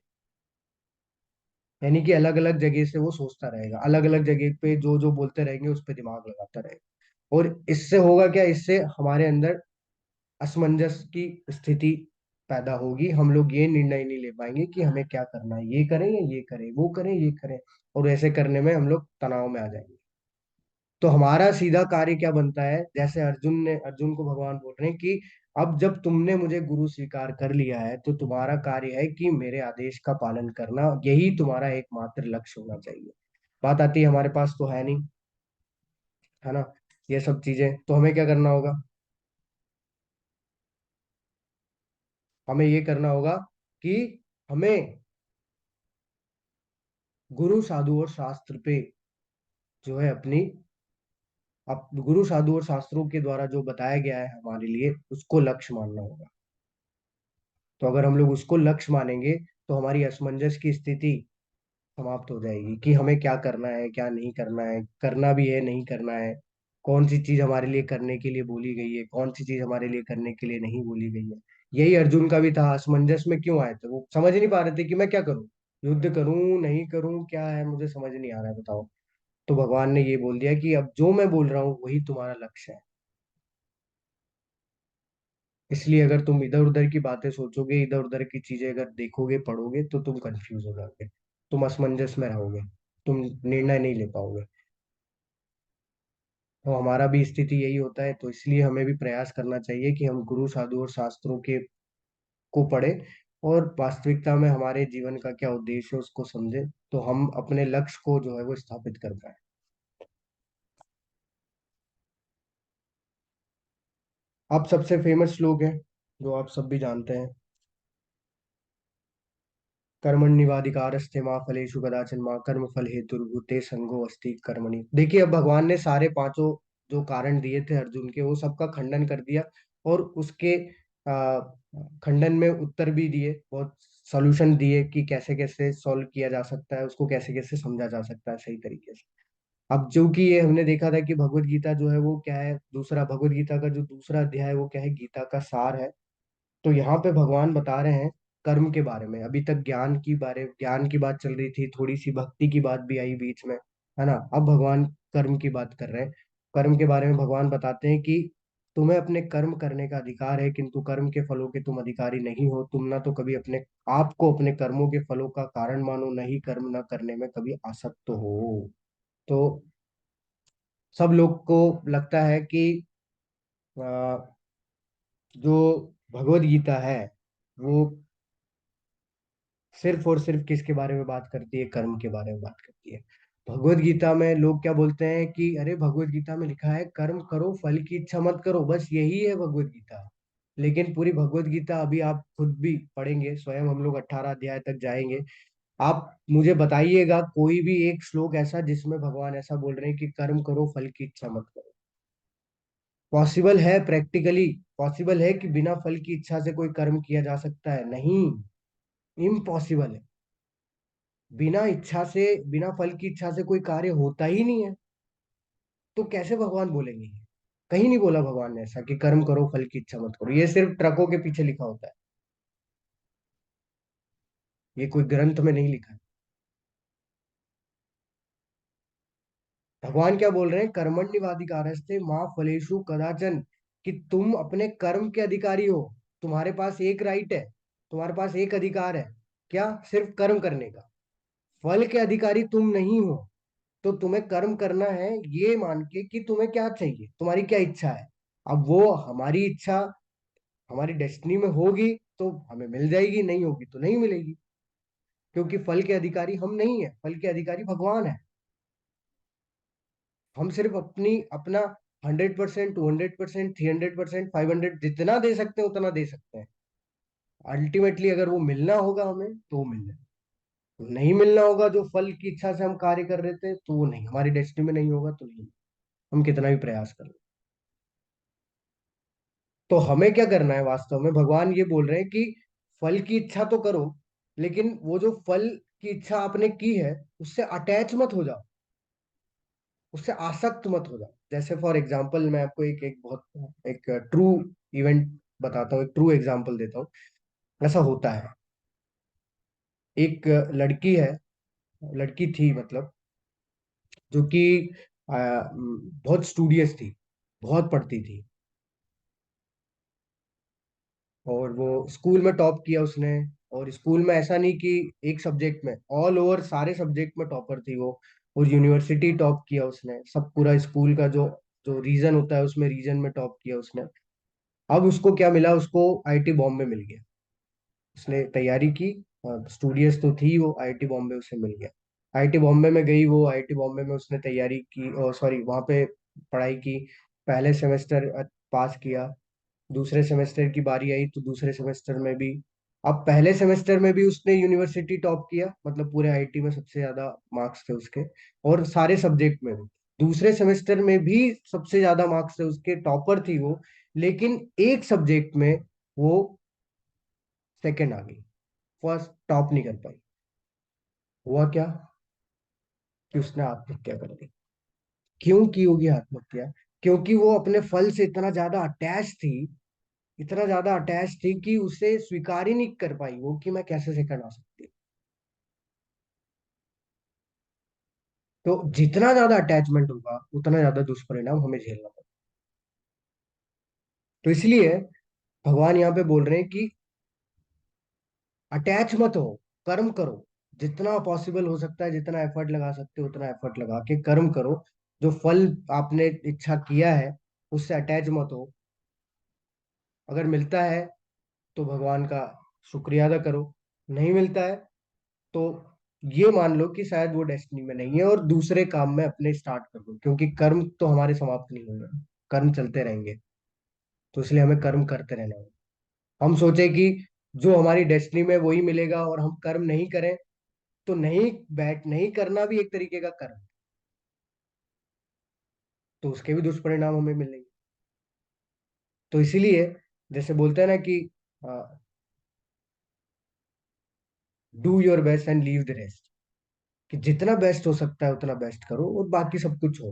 यानी कि अलग अलग जगह से वो सोचता रहेगा, अलग अलग जगह पे जो जो बोलते रहेंगे उस पर दिमाग लगाता रहेगा। और इससे होगा क्या? इससे हमारे अंदर असमंजस की स्थिति पैदा होगी। हम लोग ये निर्णय नहीं ले पाएंगे कि हमें क्या करना है, ये करें या ये करें, वो करें ये करें। और ऐसे करने में हम लोग तनाव में आ जाएंगे। तो हमारा सीधा कार्य क्या बनता है? जैसे अर्जुन को भगवान बोल रहे हैं कि अब जब तुमने मुझे गुरु स्वीकार कर लिया है तो तुम्हारा कार्य है कि मेरे आदेश का पालन करना, यही तुम्हारा एकमात्र लक्ष्य होना चाहिए। बात आती है, हमारे पास तो है नहीं, है ना, ये सब चीजें। तो हमें क्या करना होगा? हमें ये करना होगा कि हमें गुरु साधु और शास्त्र पे जो है अपनी, अब गुरु साधु और शास्त्रों के द्वारा जो बताया गया है हमारे लिए, उसको लक्ष्य मानना होगा। तो अगर हम लोग उसको लक्ष्य मानेंगे तो हमारी असमंजस की स्थिति समाप्त हो जाएगी कि हमें क्या करना है, क्या नहीं करना है, करना भी है नहीं करना है, कौन सी चीज हमारे लिए करने के लिए बोली गई है, कौन सी चीज हमारे लिए करने के लिए नहीं बोली गई है। यही अर्जुन का भी था, असमंजस में क्यों आए थे? वो समझ नहीं पा रहे थे कि मैं क्या करूं। युद्ध करूं नहीं करूं क्या है, मुझे समझ नहीं आ रहा है, बताओ। तो भगवान ने ये बोल दिया कि अब जो मैं बोल रहा हूँ वही तुम्हारा लक्ष्य है। इसलिए अगर तुम इधर उधर की बातें सोचोगे, इधर उधर की चीजें अगर देखोगे पढ़ोगे, तो तुम कंफ्यूज हो जाओगे, तुम असमंजस में रहोगे, तुम निर्णय नहीं ले पाओगे। तो हमारा भी स्थिति यही होता है, तो इसलिए हमें भी प्रयास करना चाहिए कि हम गुरु साधु और शास्त्रों के को पढ़े, और वास्तविकता में हमारे जीवन का क्या उद्देश्य है उसको समझे, तो हम अपने लक्ष्य को जो है वो स्थापित कर पाए। अब सबसे फेमस श्लोक है जो आप सब भी जानते हैं, कर्मण्येवाधिकारस्ते माँ फलेषु कदाचन माँ कर्म फल हेतुर्भूते संगो अस्ति कर्मणि। देखिए, अब भगवान ने सारे पांचों जो कारण दिए थे अर्जुन के, वो सबका खंडन कर दिया, और उसके आ, खंडन में उत्तर भी दिए, बहुत सॉल्यूशन दिए कि कैसे कैसे सॉल्व किया जा सकता है, उसको कैसे कैसे समझा जा सकता है सही तरीके से। अब जो कि ये हमने देखा था कि भगवत गीता जो है वो क्या है, दूसरा भगवत गीता का जो दूसरा अध्याय है वो क्या है, गीता का सार है। तो यहाँ पे भगवान बता रहे हैं कर्म के बारे में। अभी तक ज्ञान की बात चल रही थी, थोड़ी सी भक्ति की बात भी आई बीच में, है ना। अब भगवान कर्म की बात कर रहे हैं। कर्म के बारे में भगवान बताते हैं कि तुम्हें अपने कर्म करने का अधिकार है, किंतु कर्म के फलों के तुम अधिकारी नहीं हो। तुम ना तो कभी अपने आप को अपने कर्मों के फलों का कारण मानो, नहीं कर्म न करने में कभी आसक्त हो। तो सब लोग को लगता है कि अ, जो भगवत गीता है वो सिर्फ और सिर्फ किसके बारे में बात करती है, कर्म के बारे में बात करती है। भगवत गीता में लोग क्या बोलते हैं कि अरे भगवत गीता में लिखा है कर्म करो फल की इच्छा मत करो, बस यही है भगवत गीता। लेकिन पूरी भगवत गीता अभी आप खुद भी पढ़ेंगे, स्वयं हम लोग 18 अध्याय तक जाएंगे। आप मुझे बताइएगा कोई भी एक श्लोक ऐसा जिसमें भगवान ऐसा बोल रहे हैं कि कर्म करो फल की इच्छा मत करो। पॉसिबल है, प्रैक्टिकली पॉसिबल है कि बिना फल की इच्छा से कोई कर्म किया जा सकता है? नहीं, इम्पॉसिबल है। बिना इच्छा से, बिना फल की इच्छा से कोई कार्य होता ही नहीं है। तो कैसे भगवान बोलेंगे ये? कहीं नहीं बोला भगवान ने ऐसा कि कर्म करो फल की इच्छा मत करो, ये सिर्फ ट्रकों के पीछे लिखा होता है, ये कोई ग्रंथ में नहीं लिखा है। भगवान क्या बोल रहे हैं, कर्मण्येवाधिकारस्ते माँ फलेषु कदाचन, कि तुम अपने कर्म के अधिकारी हो। तुम्हारे पास एक राइट है, तुम्हारे पास एक अधिकार है, क्या? सिर्फ कर्म करने का। फल के अधिकारी तुम नहीं हो। तो तुम्हें कर्म करना है ये मान के कि तुम्हें क्या चाहिए, तुम्हारी क्या इच्छा है। अब वो हमारी इच्छा हमारी डेस्टिनी में होगी तो हमें मिल जाएगी, नहीं होगी तो नहीं मिलेगी। क्योंकि फल के अधिकारी हम नहीं है, फल के अधिकारी भगवान है। हम सिर्फ अपना 100%, 200%, 300%, 500 जितना दे सकते हैं उतना दे सकते हैं। अल्टीमेटली अगर वो मिलना होगा हमें तो वो मिल जाए, नहीं मिलना होगा जो फल की इच्छा से हम कार्य कर रहे थे तो वो नहीं, हमारी डेस्टिनी में नहीं होगा तो नहीं, हम कितना भी प्रयास कर ले। तो हमें क्या करना है वास्तव में, भगवान ये बोल रहे हैं कि फल की इच्छा तो करो, लेकिन वो जो फल की इच्छा आपने की है उससे अटैच मत हो जाओ, उससे आसक्त मत हो जाओ। जैसे फॉर एग्जाम्पल मैं आपको एक एक बहुत एक ट्रू इवेंट बताता हूँ, एक ट्रू एग्जाम्पल देता हूँ। ऐसा होता है, एक लड़की है, लड़की थी मतलब, जो कि बहुत स्टूडियस थी, बहुत पढ़ती थी, और वो स्कूल में टॉप किया उसने। और स्कूल में ऐसा नहीं कि एक सब्जेक्ट में, ऑल ओवर सारे सब्जेक्ट में टॉपर थी वो। और यूनिवर्सिटी टॉप किया उसने, सब पूरा स्कूल का जो जो रीजन होता है उसमें रीजन में टॉप किया उसने। अब उसको क्या मिला, उसको आईआईटी बॉम्बे मिल गया। उसने तैयारी की, स्टूडियस तो थी वो, आईआईटी बॉम्बे उसे मिल गया। आईआईटी बॉम्बे में गई वो, आईआईटी बॉम्बे में उसने तैयारी की, सॉरी वहाँ पे पढ़ाई की। पहले सेमेस्टर पास किया, दूसरे सेमेस्टर की बारी आई तो दूसरे सेमेस्टर में भी। अब पहले सेमेस्टर में भी उसने यूनिवर्सिटी टॉप किया, मतलब पूरे आईआईटी में सबसे ज्यादा मार्क्स थे उसके, और सारे सब्जेक्ट में भी। दूसरे सेमेस्टर में भी सबसे ज्यादा मार्क्स थे उसके, टॉपर थी वो। लेकिन एक सब्जेक्ट में वो सेकंड आ गई, फर्स्ट टॉप नहीं कर पाई। हुआ क्या कि उसने आत्महत्या कर दी। क्यों की होगी आत्महत्या? क्योंकि वो अपने फल से इतना ज्यादा अटैच थी, इतना ज्यादा अटैच थी कि उसे स्वीकार ही नहीं कर पाई वो कि मैं कैसे सेकंड आ सकती हूँ। तो जितना ज्यादा अटैचमेंट होगा उतना ज्यादा दुष्परिणाम हमें झेलना पड़ेगा। तो इसलिए भगवान यहाँ पे बोल रहे हैं कि अटैच मत हो, कर्म करो, जितना पॉसिबल हो सकता है, जितना एफर्ट लगा सकते हो उतना एफर्ट लगा के कर्म करो। जो फल आपने इच्छा किया है उससे अटैच मत हो। अगर मिलता है तो भगवान का शुक्रिया अदा करो, नहीं मिलता है तो ये मान लो कि शायद वो डेस्टिनी में नहीं है और दूसरे काम में अपने स्टार्ट कर दो, क्योंकि कर्म तो हमारे समाप्त नहीं होंगे, कर्म चलते रहेंगे। तो इसलिए हमें कर्म करते रहना है। हम सोचे कि जो हमारी डेस्टिनी में वही मिलेगा और हम कर्म नहीं करें, तो नहीं करना भी एक तरीके का कर्म, तो उसके भी दुष्परिणाम हमें मिलेंगे। तो इसीलिए जैसे बोलते हैं ना कि do your best and leave the rest, कि जितना बेस्ट हो सकता है उतना बेस्ट करो और बाकी सब कुछ हो।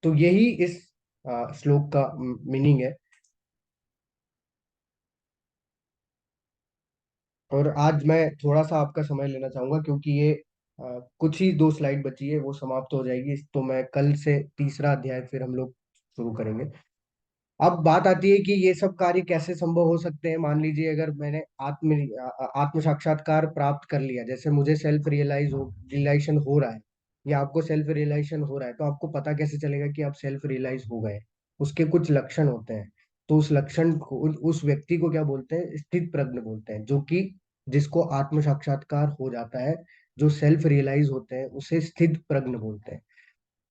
तो यही इस श्लोक का मीनिंग है। और आज मैं थोड़ा सा आपका समय लेना चाहूंगा, क्योंकि ये कुछ ही 2 स्लाइड बची है, वो समाप्त हो जाएगी, तो मैं कल से तीसरा अध्याय फिर हम लोग शुरू करेंगे। अब बात आती है कि ये सब कार्य कैसे संभव हो सकते हैं। मान लीजिए अगर मैंने आत्म साक्षात्कार प्राप्त कर लिया, जैसे मुझे सेल्फ रियलाइजेशन हो रहा है, या आपको सेल्फ रियलाइजेशन हो रहा है, तो आपको पता कैसे चलेगा कि आप सेल्फ रियलाइज हो गए। उसके कुछ लक्षण होते हैं। तो उस लक्षण को उस व्यक्ति को क्या बोलते हैं, स्थित प्रज्ञ बोलते हैं, जो कि जिसको आत्म साक्षात्कार हो जाता है, जो सेल्फ रियलाइज होते हैं उसे स्थित प्रज्ञ बोलते हैं।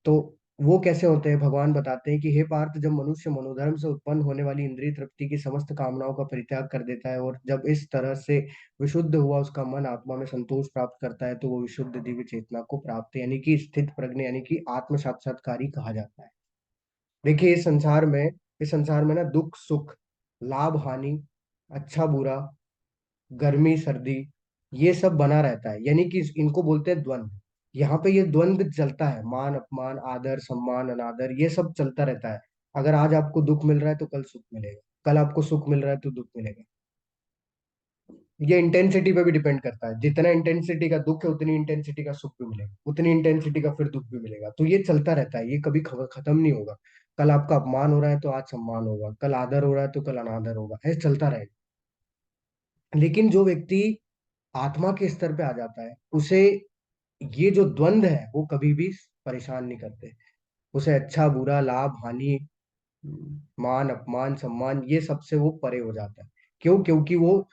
तो वो कैसे होते हैं, भगवान बताते हैं कि हे पार्थ, जब मनुष्य मनोधर्म से उत्पन्न होने वाली इंद्रिय तृप्ति की समस्त कामनाओं का परित्याग कर देता है और जब इस तरह से विशुद्ध हुआ उसका मन आत्मा में संतोष प्राप्त करता है, तो वो विशुद्ध दिव्य चेतना को प्राप्त, यानी कि स्थित प्रज्ञ, यानी कि आत्म साक्षात्कारी कहा जाता है। देखिए इस संसार में ना दुख सुख, लाभ हानि, अच्छा बुरा, गर्मी सर्दी, ये सब बना रहता है, यानी कि इनको बोलते हैं द्वंद। यहाँ पे ये द्वंद चलता है, मान अपमान, आदर सम्मान अनादर, ये सब चलता रहता है। अगर आज आपको दुख मिल रहा है तो कल सुख मिलेगा, कल आपको सुख मिल रहा है तो दुख मिलेगा। ये इंटेंसिटी पे भी डिपेंड करता है, जितना इंटेंसिटी का दुख है उतनी इंटेंसिटी का सुख भी मिलेगा, उतनी इंटेंसिटी का फिर दुख भी मिलेगा। तो ये चलता रहता है, ये कभी खत्म नहीं होगा। कल आपका अपमान हो रहा है तो आज सम्मान होगा, कल आदर हो रहा है तो कल अनादर होगा, ऐसे चलता रहेगा। लेकिन जो व्यक्ति आत्मा के स्तर पे आ जाता है, उसे ये जो द्वंद है वो कभी भी परेशान नहीं करते। उसे अच्छा बुरा, लाभ हानि, मान अपमान सम्मान, ये सबसे वो परे हो जाता है। क्यों? क्योंकि वो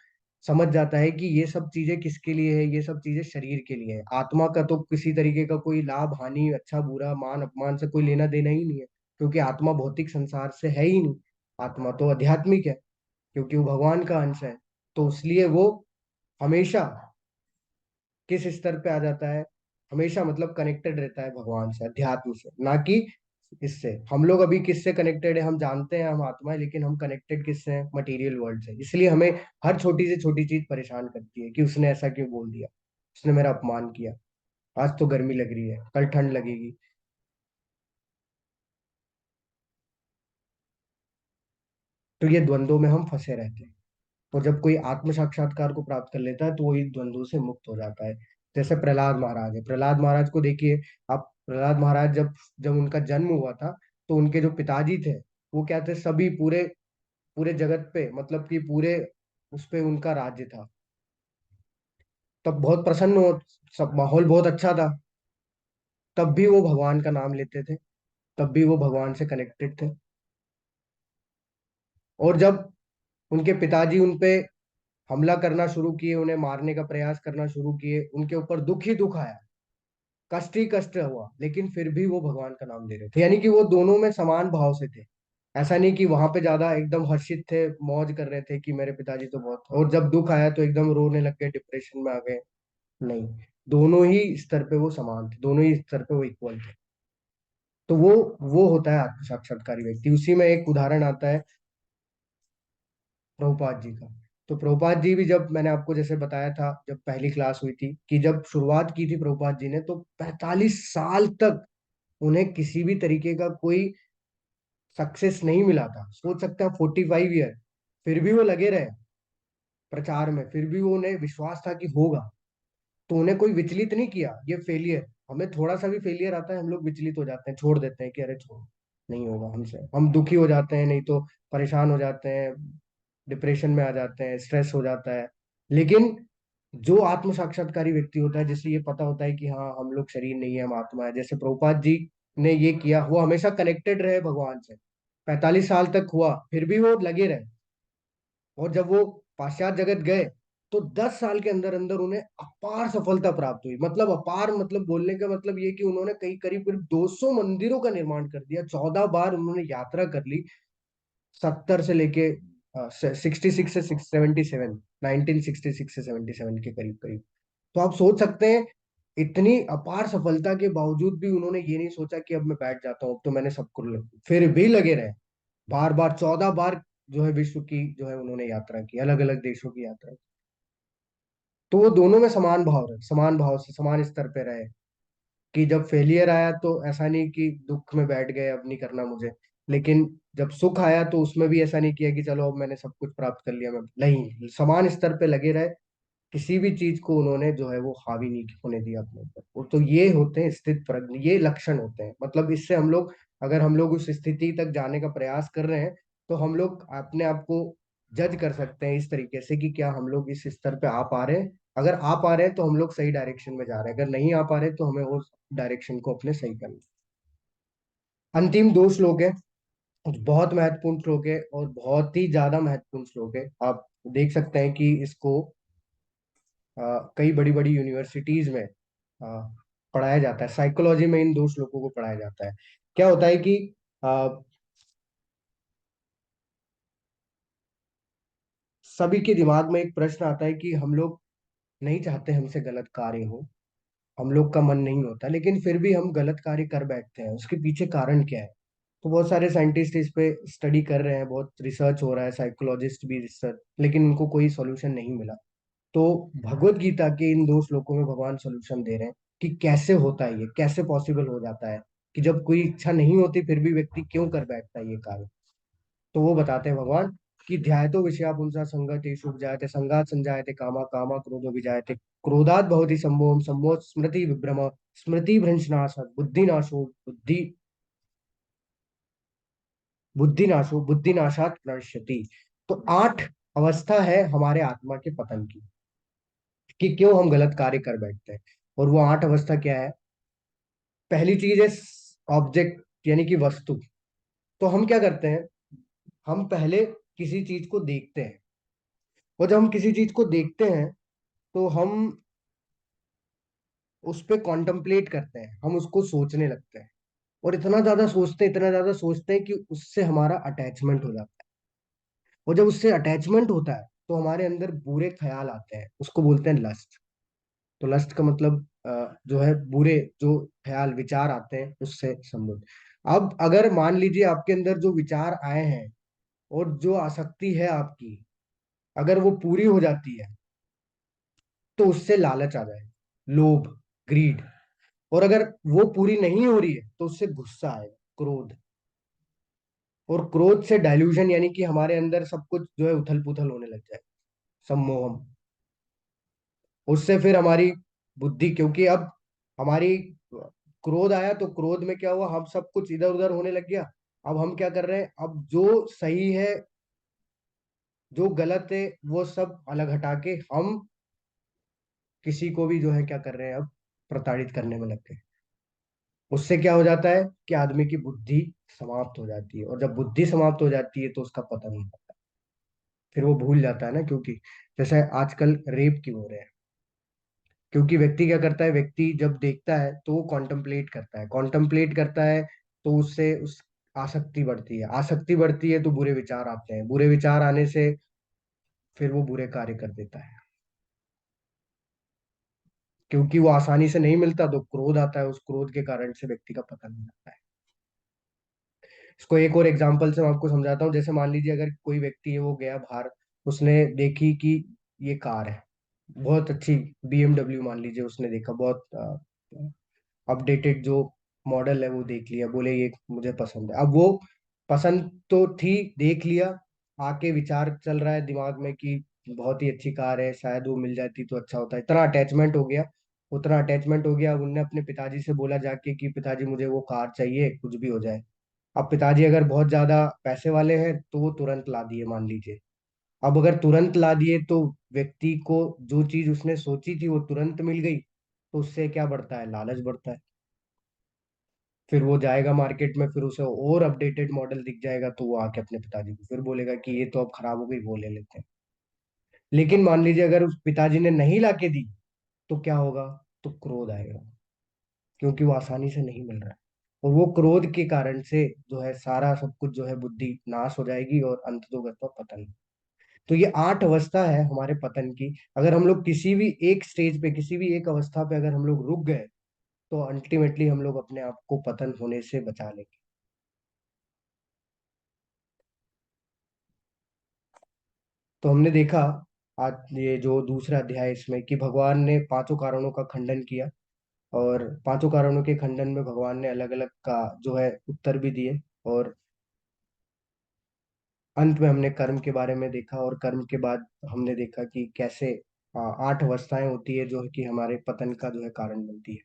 समझ जाता है कि ये सब चीजें किसके लिए है, ये सब चीजें शरीर के लिए है। आत्मा का तो किसी तरीके का कोई लाभ हानि, अच्छा बुरा, मान अपमान से कोई लेना देना ही नहीं है, क्योंकि आत्मा भौतिक संसार से है ही नहीं। आत्मा तो आध्यात्मिक है, क्योंकि वो भगवान का अंश है। तो इसलिए वो हमेशा किस स्तर पे आ जाता है, हमेशा मतलब कनेक्टेड रहता है भगवान से, अध्यात्म से, ना कि इससे। हम लोग अभी किससे कनेक्टेड है, हम जानते हैं हम आत्मा है, लेकिन हम कनेक्टेड किससे हैं, मटेरियल वर्ल्ड से। इसलिए हमें हर छोटी से छोटी चीज परेशान करती है, कि उसने ऐसा क्यों बोल दिया, उसने मेरा अपमान किया, आज तो गर्मी लग रही है, कल ठंड लगेगी। तो ये द्वंद्वों में हम फंसे रहते हैं। और जब कोई आत्म साक्षात्कार को प्राप्त कर लेता है तो वो इन द्वंद्वों से मुक्त हो जाता है। जैसे प्रहलाद महाराज है, प्रहलाद महाराज को देखिए आप। प्रहलाद महाराज जब जब उनका जन्म हुआ था, तो उनके जो पिताजी थे, वो क्या थे, सभी पूरे पूरे जगत पे, मतलब कि पूरे उस पे उनका राज्य था। तब बहुत प्रसन्न हो, सब माहौल बहुत अच्छा था। तब भी वो भगवान का नाम लेते थे, तब भी वो भगवान से कनेक्टेड थे। और जब उनके पिताजी उन पे हमला करना शुरू किए, उन्हें मारने का प्रयास करना शुरू किए, उनके ऊपर दुख ही दुख आया, कष्ट ही कष्ट हुआ, लेकिन फिर भी वो भगवान का नाम ले रहे थे, यानी कि वो दोनों में समान भाव से थे। ऐसा नहीं कि वहां पे ज्यादा एकदम हर्षित थे, मौज कर रहे थे कि मेरे पिताजी तो बहुत, और जब दुख आया तो एकदम रोने लग गए, डिप्रेशन में आ गए। नहीं, दोनों ही स्तर पे वो समान थे, दोनों ही स्तर पे वो इक्वल थे। तो वो होता है आत्म साक्षात्कारी व्यक्ति। उसी में एक उदाहरण आता है प्रभुपाद जी का। तो प्रभुपाद जी भी, जब मैंने आपको जैसे बताया था, जब पहली क्लास हुई थी, कि जब शुरुआत की थी प्रभुपाद जी ने, तो 45 साल तक उन्हें किसी भी तरीके का कोई सक्सेस नहीं मिला था। सोच सकते हैं, 45 ईयर, फिर भी वो लगे रहे प्रचार में, फिर भी वो उन्हें विश्वास था कि होगा। तो उन्हें कोई विचलित नहीं किया। ये फेलियर, हमें थोड़ा सा भी फेलियर आता है हम लोग विचलित हो जाते हैं, छोड़ देते हैं कि अरे छोड़, नहीं होगा हमसे, हम दुखी हो जाते हैं, नहीं तो परेशान हो जाते हैं, डिप्रेशन में आ जाते हैं, स्ट्रेस हो जाता है। लेकिन जो आत्म साक्षात्कारी व्यक्ति होता है, जिसे ये पता होता है कि हाँ हम लोग शरीर नहीं है, हम आत्मा है, जैसे प्रभुपाद जी ने ये किया, वो हमेशा कनेक्टेड रहे भगवान से, 45 साल तक हुआ फिर भी वो लगे रहे। और जब वो पाश्चात्य जगत गए, तो 10 साल के अंदर अंदर उन्हें अपार सफलता प्राप्त हुई। मतलब अपार, मतलब बोलने का मतलब ये कि उन्होंने कई करीब करीब 200 मंदिरों का निर्माण कर दिया, 14 बार उन्होंने यात्रा कर ली, 70 से लेके 66 से 77, 1966 से 77 के करीब करीब। तो आप सोच सकते हैं, इतनी अपार सफलता के बावजूद भी उन्होंने ये नहीं सोचा कि अब मैं बैठ जाता हूँ, अब तो मैंने सब कुछ फिर भी लगे रहे। बार बार 14 बार जो है विश्व की जो है उन्होंने यात्रा की, अलग अलग देशों की यात्रा की। तो वो दोनों में समान भाव रहे, समान भाव से समान स्तर पे रहे। कि जब फेलियर आया तो ऐसा नहीं कि दुख में बैठ गए अब नहीं करना मुझे, लेकिन जब सुख आया तो उसमें भी ऐसा नहीं किया कि चलो अब मैंने सब कुछ प्राप्त कर लिया, मैं नहीं, समान स्तर पे लगे रहे। किसी भी चीज को उन्होंने जो है वो हावी नहीं होने दिया अपने ऊपर। वो तो ये होते हैं स्थित प्रज्ञ, ये लक्षण होते हैं। मतलब इससे हम लोग, अगर हम लोग उस स्थिति तक जाने का प्रयास कर रहे हैं, तो हम लोग अपने आप को जज कर सकते हैं इस तरीके से कि क्या हम लोग इस स्तर पे आ पा रहे हैं। अगर आ पा रहे हैं तो हम लोग सही डायरेक्शन में जा रहे हैं, अगर नहीं आ पा रहे तो हमें उस डायरेक्शन को अपने सही करना है। अंतिम 2 श्लोक है, बहुत महत्वपूर्ण श्लोक है और बहुत ही ज्यादा महत्वपूर्ण श्लोक है। आप देख सकते हैं कि इसको कई बड़ी बड़ी यूनिवर्सिटीज में पढ़ाया जाता है, साइकोलॉजी में इन 2 श्लोकों को पढ़ाया जाता है। क्या होता है कि अ, सभी के दिमाग में एक प्रश्न आता है कि हम लोग नहीं चाहते हमसे गलत कार्य हो, हम लोग का मन नहीं होता, लेकिन फिर भी हम गलत कार्य कर बैठते हैं, उसके पीछे कारण क्या है। तो बहुत सारे साइंटिस्ट इस पे स्टडी कर रहे हैं, बहुत रिसर्च हो रहा है, साइकोलॉजिस्ट भी रिसर्च, लेकिन उनको कोई सॉल्यूशन नहीं मिला। तो भगवत गीता के इन 2 श्लोकों में भगवान सॉल्यूशन दे रहे हैं कि कैसे होता है, ये कैसे पॉसिबल हो जाता है कि जब कोई इच्छा नहीं होती फिर भी व्यक्ति क्यों कर बैठता है ये कार्य। तो वो बताते हैं भगवान कि ध्यायतो विषया पुंसा संगतेषु उपजायते, संगात संजायते कामा, कामा क्रोधो विजायते, क्रोधात भवति सम्मोहम, सम्मोह स्मृति विभ्रम, स्मृति भ्रंशनाश, बुद्धिनाशो बुद्धिनाशो बुद्धिनाशात प्रणश्यति। तो 8 अवस्था है हमारे आत्मा के पतन की, कि क्यों हम गलत कार्य कर बैठते हैं। और वो 8 अवस्था क्या है? पहली चीज है ऑब्जेक्ट, यानी कि वस्तु। तो हम क्या करते हैं, हम पहले किसी चीज को देखते हैं, और जब हम किसी चीज को देखते हैं तो हम उस पर कॉन्टम्पलेट करते हैं, हम उसको सोचने लगते हैं, और इतना ज्यादा सोचते हैं, इतना ज्यादा सोचते हैं कि उससे हमारा अटैचमेंट हो जाता है। और जब उससे अटैचमेंट होता है तो हमारे अंदर बुरे ख्याल आते हैं, उसको बोलते हैं लस्ट। तो लस्ट का मतलब जो है बुरे जो ख्याल विचार आते हैं उससे संबंध। अब अगर मान लीजिए आपके अंदर जो विचार आए हैं और जो आसक्ति है आपकी, अगर वो पूरी हो जाती है तो उससे लालच आ जाए, लोभ, ग्रीड। और अगर वो पूरी नहीं हो रही है तो उससे गुस्सा आएगा, क्रोध। और क्रोध से डायल्यूजन, यानी कि हमारे अंदर सब कुछ जो है उथल पुथल होने लग जाए, सम्मोहम। उससे फिर हमारी बुद्धि, क्योंकि अब हमारी क्रोध आया तो क्रोध में क्या हुआ, हम सब कुछ इधर उधर होने लग गया। अब हम क्या कर रहे हैं, अब जो सही है जो गलत है वो सब अलग हटा के हम किसी को भी जो है क्या कर रहे हैं, अब प्रताड़ित करने में लग गए। उससे क्या हो जाता है कि आदमी की बुद्धि समाप्त हो जाती है, और जब बुद्धि समाप्त हो जाती है तो उसका पतन होता है, फिर वो भूल जाता है ना। क्योंकि जैसे आजकल रेप क्यों हो रहे हैं, क्योंकि व्यक्ति क्या करता है, व्यक्ति जब देखता है तो वो कॉन्टम्पलेट करता है, कॉन्टम्पलेट करता है तो उससे उस आसक्ति बढ़ती है, आसक्ति बढ़ती है तो बुरे विचार आते हैं, बुरे विचार आने से फिर वो बुरे कार्य कर देता है। क्योंकि वो आसानी से नहीं मिलता तो क्रोध आता है, उस क्रोध के कारण से व्यक्ति का पतन हो जाता है। इसको एक और एग्जांपल से मैं आपको समझाता हूँ। जैसे मान लीजिए अगर कोई व्यक्ति है, वो गया बाहर, उसने देखी कि ये कार है बहुत अच्छी, BMW मान लीजिए, उसने देखा बहुत अपडेटेड जो मॉडल है वो देख लिया, बोले ये मुझे पसंद है। अब वो पसंद तो थी, देख लिया, आके विचार चल रहा है दिमाग में कि बहुत ही अच्छी कार है, शायद वो मिल जाती तो अच्छा होता, इतना अटैचमेंट हो गया। उतना अटैचमेंट हो गया, अब उनने अपने पिताजी से बोला जाके कि पिताजी मुझे वो कार चाहिए, कुछ भी हो जाए। अब पिताजी अगर बहुत ज्यादा पैसे वाले हैं तो वो तुरंत ला दिए, मान लीजिए। अब अगर तुरंत ला दिए तो व्यक्ति को जो चीज उसने सोची थी वो तुरंत मिल गई, तो उससे क्या बढ़ता है, लालच बढ़ता है। फिर वो जाएगा मार्केट में, फिर उसे और अपडेटेड मॉडल दिख जाएगा, तो वो आके अपने पिताजी को फिर बोलेगा कि ये तो अब खराब हो गई, वो ले लेते हैं। लेकिन मान लीजिए अगर उस पिताजी ने नहीं लाके दी, तो क्या होगा, तो क्रोध आएगा, क्योंकि वो आसानी से नहीं मिल रहा है। और वो क्रोध के कारण से जो है सारा सब कुछ जो है बुद्धि नाश हो जाएगी और अंततोगत्वा पतन। तो ये 8 अवस्था है हमारे पतन की। अगर हम लोग किसी भी एक स्टेज पे, किसी भी एक अवस्था पे अगर हम लोग रुक गए, तो अल्टीमेटली हम लोग अपने आप को पतन होने से बचा लेंगे। तो हमने देखा आज ये जो दूसरा अध्याय इसमें, कि भगवान ने 5 कारणों का खंडन किया, और 5 कारणों के खंडन में भगवान ने अलग अलग का जो है उत्तर भी दिए। और अंत में हमने कर्म के बारे में देखा, और कर्म के बाद हमने देखा कि कैसे 8 अवस्थाएं होती है जो है कि हमारे पतन का जो है कारण बनती है।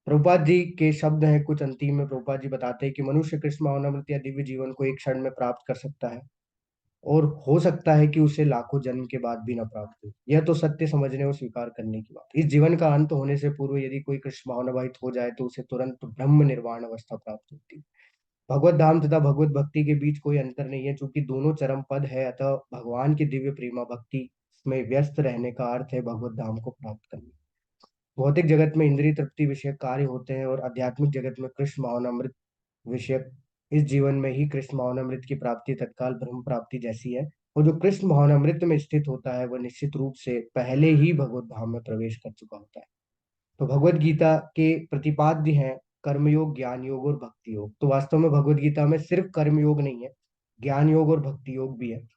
प्रभुपाद जी के शब्द हैं कुछ अंतिम में। प्रभुपाद जी बताते हैं कि मनुष्य कृष्ण भावनामृत या दिव्य जीवन को एक क्षण में प्राप्त कर सकता है, और हो सकता है कि उसे लाखों जन्म के बाद भी न प्राप्त हो। यह तो सत्य समझने और स्वीकार करने की बात। इस जीवन का अंत होने से पूर्व यदि कोई कृष्ण भावनावाहित हो जाए तो उसे तुरंत ब्रह्म निर्वाण अवस्था प्राप्त होती है। भगवत धाम तथा भगवत भक्ति के बीच कोई अंतर नहीं है, चूंकि दोनों चरम पद है। अतः भगवान की दिव्य प्रेमा भक्ति में व्यस्त रहने का अर्थ है भगवत धाम को प्राप्त करना। भौतिक जगत में इंद्रिय तृप्ति विषय कार्य होते हैं, और आध्यात्मिक जगत में कृष्ण भावनामृत विषयक। इस जीवन में ही कृष्ण भावनामृत की प्राप्ति तत्काल ब्रह्म प्राप्ति जैसी है। और जो कृष्ण भावनामृत में स्थित होता है वह निश्चित रूप से पहले ही भगवत धाम में प्रवेश कर चुका होता है। तो भगवत गीता के प्रतिपाद्य हैं कर्मयोग, ज्ञान योग और भक्ति योग। तो वास्तव में भगवत गीता में सिर्फ कर्म योग नहीं है, ज्ञान योग और भक्ति योग भी है।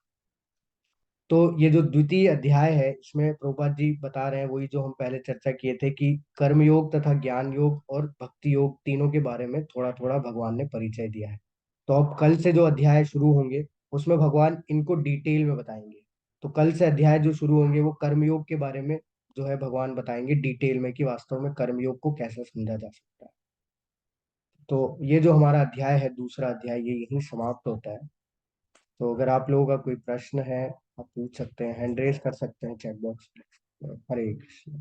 तो ये जो द्वितीय अध्याय है इसमें प्रभुपाद जी बता रहे हैं वही जो हम पहले चर्चा किए थे, कि कर्म योग तथा ज्ञान योग और भक्ति योग तीनों के बारे में थोड़ा थोड़ा भगवान ने परिचय दिया है। तो अब कल से जो अध्याय शुरू होंगे उसमें भगवान इनको डिटेल में बताएंगे। तो कल से अध्याय जो शुरू होंगे वो कर्मयोग के बारे में जो है भगवान बताएंगे डिटेल में, कि वास्तव में कर्मयोग को कैसे समझा जा सकता है। तो ये जो हमारा अध्याय है, दूसरा अध्याय, ये यहीं समाप्त होता है। तो अगर आप लोगों का कोई प्रश्न है, आप पूछ सकते हैं, हैंड रेज कर सकते हैं चैट बॉक्स में। हरे कृष्ण।